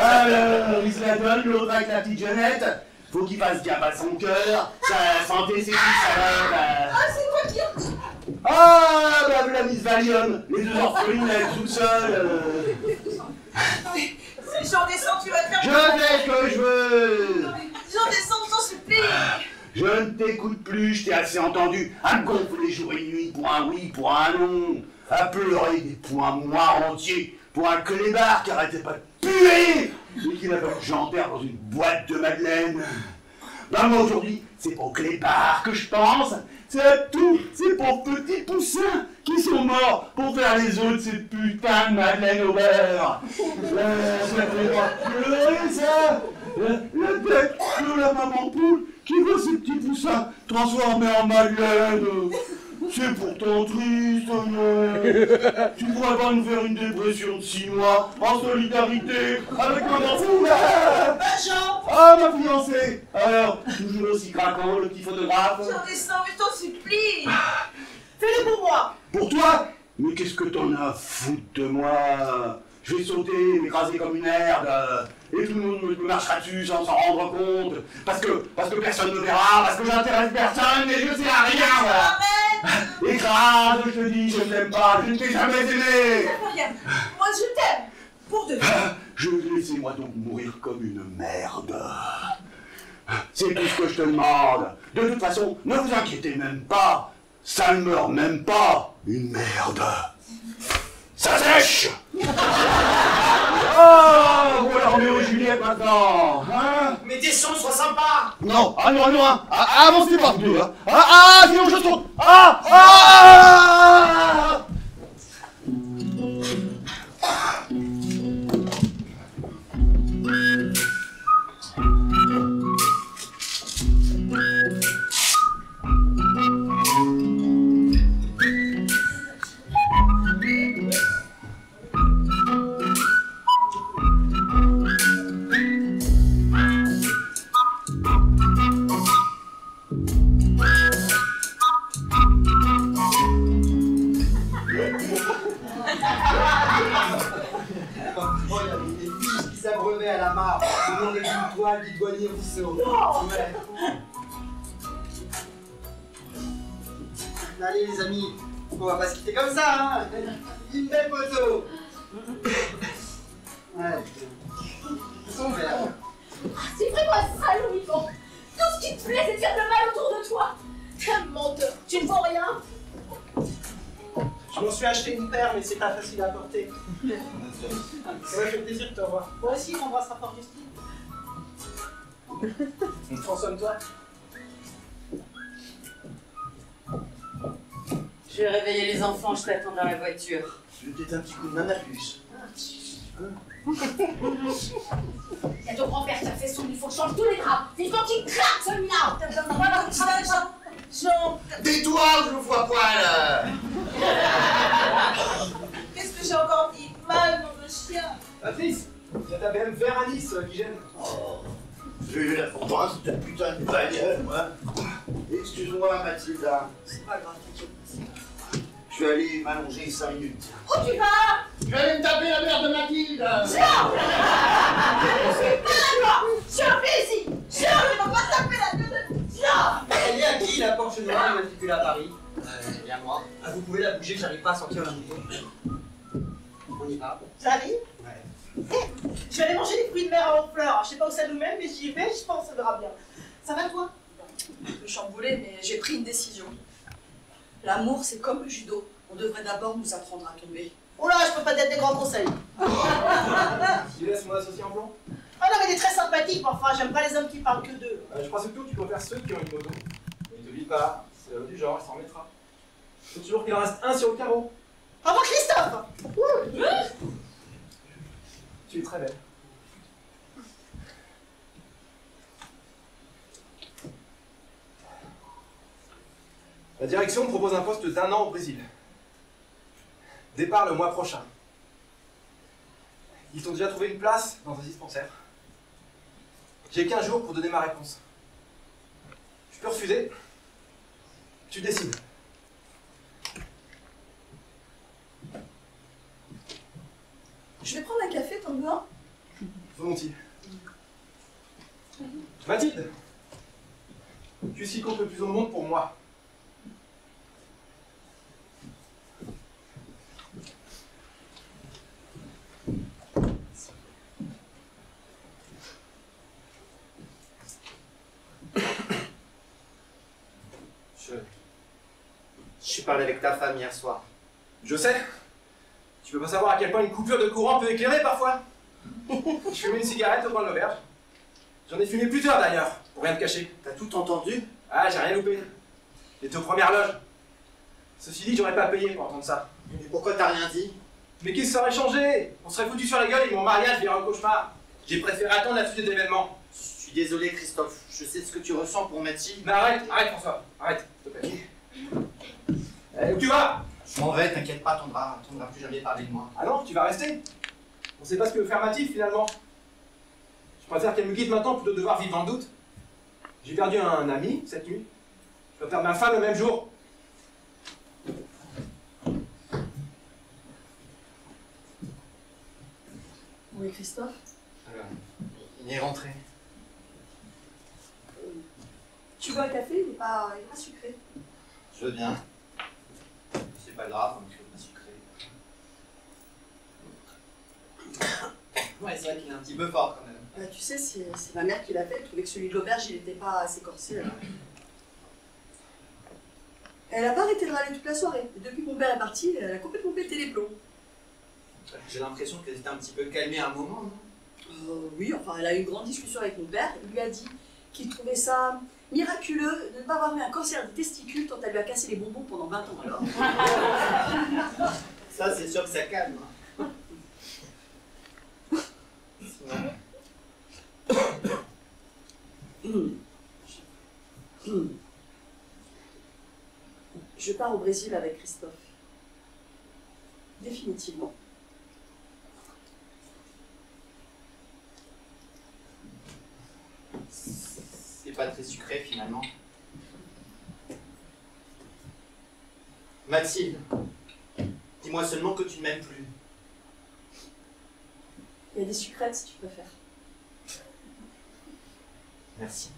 Alors, il se la donne, l'autre avec la petite jeunette. Faut qu'il fasse gaffe à son cœur. Sa santé, c'est qui, ça va? Ah, c'est toi qui... Ah, bah, la Miss Valium. Les deux orphelines, elles toutes seules. J'en descends, tu vas te faire... Je fais ce que je veux. J'en descends, j'en supplie. Je ne t'écoute plus, je t'ai assez entendu. À me gonfler jour et nuit pour un oui, pour un non. À pleurer des points noirs entiers pour un clébard qui arrêtait pas de puer et qui n'a pas de janteur dans une boîte de madeleine. Ben moi aujourd'hui, c'est pas aux clébards que je pense, c'est à tous ces pauvres petits poussins qui sont morts pour faire les autres ces putains de madeleine au beurre. Ça fait pas pleurer ça. La tête de la maman poule qui voit ces petits poussins transformés en madeleine. C'est pourtant triste, tu ne pourrais pas nous faire une dépression de 6 mois en solidarité avec maman poule? Jean! Ah, ma fiancée! Alors, toujours aussi craquant, le petit photographe? J'en descends, mais je t'en supplie! Fais-le pour moi! Pour toi? Mais qu'est-ce que t'en as à foutre de moi? Je vais sauter, m'écraser comme une herbe, et tout le monde me marchera dessus sans s'en rendre compte, parce que personne ne me verra, parce que j'intéresse personne, et je sais à rien, voilà. Écrase, je te dis, je ne t'aime pas, je ne t'ai jamais aimé. Regarde, moi je t'aime, pour deux. Laissez-moi donc mourir comme une merde. C'est tout ce que je te demande. De toute façon, ne vous inquiétez même pas, ça ne meurt même pas, une merde. Ça sèche. Oh, voilà Roméo et Juliette maintenant, hein? Mais descends, sois sympa. Non, ah non, non, avancez par deux, hein. Sinon je saute. Oh, il y avait des fiches qui s'abreuvaient à la mare, au nom d'une toile du douanier Rousseau. Ouais. Allez les amis, on va pas se quitter comme ça, hein. Une belle photo. Ouais. Son verre. C'est vraiment salaud, Yvon. Tout ce qui te plaît, c'est de faire le mal autour de toi. T'es un menteur. Tu ne vaux rien. Je m'en suis acheté une paire, mais c'est pas facile à porter. Ça m'a fait plaisir de te revoir. Moi aussi, on embrassera fort Justine. Transonne-toi. Je vais réveiller les enfants, je t'attends dans la voiture. Je vais peut-être un petit coup de main à plus. Il y a ton grand-père qui a fait son, il faut que je change tous les draps. Il faut qu'il claque celui-là. Jean, Tais-toi, je le vois poil. qu'est-ce que j'ai encore dit mal, nom de chien? Patrice, il y a ta BM vert à Nice qui gêne. J'ai eu la pourtant cette putain de bagnole, moi. Excuse-moi, Mathilda. C'est pas grave, t'inquiète. Je suis allé m'allonger 5 minutes. Où tu vas? Je vais aller me taper la mère de Mathilde. Jean! Je suis pas d'accord. Jean, fais ici. Jean, ne va pas taper la gueule de... Jean! Elle est à qui la Porsche noire immatriculée à Paris? Eh bien moi. Ah, vous pouvez la bouger, j'arrive pas à sortir la moto. On y va. J'arrive. Ouais. Je vais aller manger des fruits de mer en fleurs. Je sais pas où ça nous mène, mais j'y vais, je pense que ça verra bien. Ça va toi? Un peu chamboulée, mais j'ai pris une décision. L'amour, c'est comme le judo. On devrait d'abord nous apprendre à tomber. Oh là, je peux pas te donner des grands conseils. Tu laisses mon associé en blanc? Ah non, mais il est très sympathique, mais enfin, j'aime pas les hommes qui parlent que d'eux. Je crois surtout que tu préfères ceux qui ont une moto. Il te dit pas, c'est l'homme du genre, il s'en remettra. Faut toujours qu'il en reste un sur le carreau. Ah bon, Christophe! Tu es très belle. La direction me propose un poste d'1 an au Brésil. Départ le mois prochain. Ils t'ont déjà trouvé une place dans un dispensaire. J'ai 15 jours pour donner ma réponse. Je peux refuser. Tu décides. Je vais prendre un café, t'en veux un? Volontiers. Mathilde, tu es ce qui compte le plus au monde pour moi. Je suis parlé avec ta femme hier soir. Je sais. Tu peux pas savoir à quel point une coupure de courant peut éclairer parfois. Je fumais une cigarette au coin de l'auberge. J'en ai fumé plusieurs d'ailleurs, pour rien te cacher. T'as tout entendu? Ah, j'ai rien loupé. J'étais aux premières loges. Ceci dit, j'aurais pas payé pour entendre ça. Mais pourquoi t'as rien dit? Mais qu'est-ce que ça aurait changé? On serait foutu sur la gueule et mon mariage verrait un cauchemar. J'ai préféré attendre la suite des événements. Je suis désolé, Christophe. Je sais ce que tu ressens pour Mathilde. Mais arrête François, arrête, s'il te plaît. Où tu vas? Je m'en vais, t'inquiète pas, on ne va plus jamais parler de moi. Ah non, tu vas rester. On sait pas ce que veut faire Mathilde finalement. Je préfère qu'elle me guide maintenant plutôt que de devoir vivre dans le doute. J'ai perdu un ami cette nuit. Je vais perdre ma femme le même jour. Oui, Christophe? Il est rentré. Tu veux un café? Il n'est pas sucré. Je veux bien. C'est pas grave, donc pas sucré. Ouais, c'est vrai qu'il est un petit peu fort quand même. Tu sais, c'est ma mère qui l'a fait. Elle trouvait que celui de l'auberge, il n'était pas assez corsé. Alors. Elle n'a pas arrêté de râler toute la soirée. Et depuis que mon père est parti, elle a complètement pété les plombs. J'ai l'impression qu'elle s'était un petit peu calmée à un moment, non? Oui, enfin, elle a eu une grande discussion avec mon père. Il lui a dit qu'il trouvait ça miraculeux de ne pas avoir eu un cancer des testicules tant elle lui a cassé les bonbons pendant 20 ans. Alors. Ça, c'est sûr que ça calme. Sinon... Je pars au Brésil avec Christophe. Définitivement. C'est pas très sucré finalement. Mathilde, dis-moi seulement que tu ne m'aimes plus. Il y a des sucrètes si tu préfères. Merci.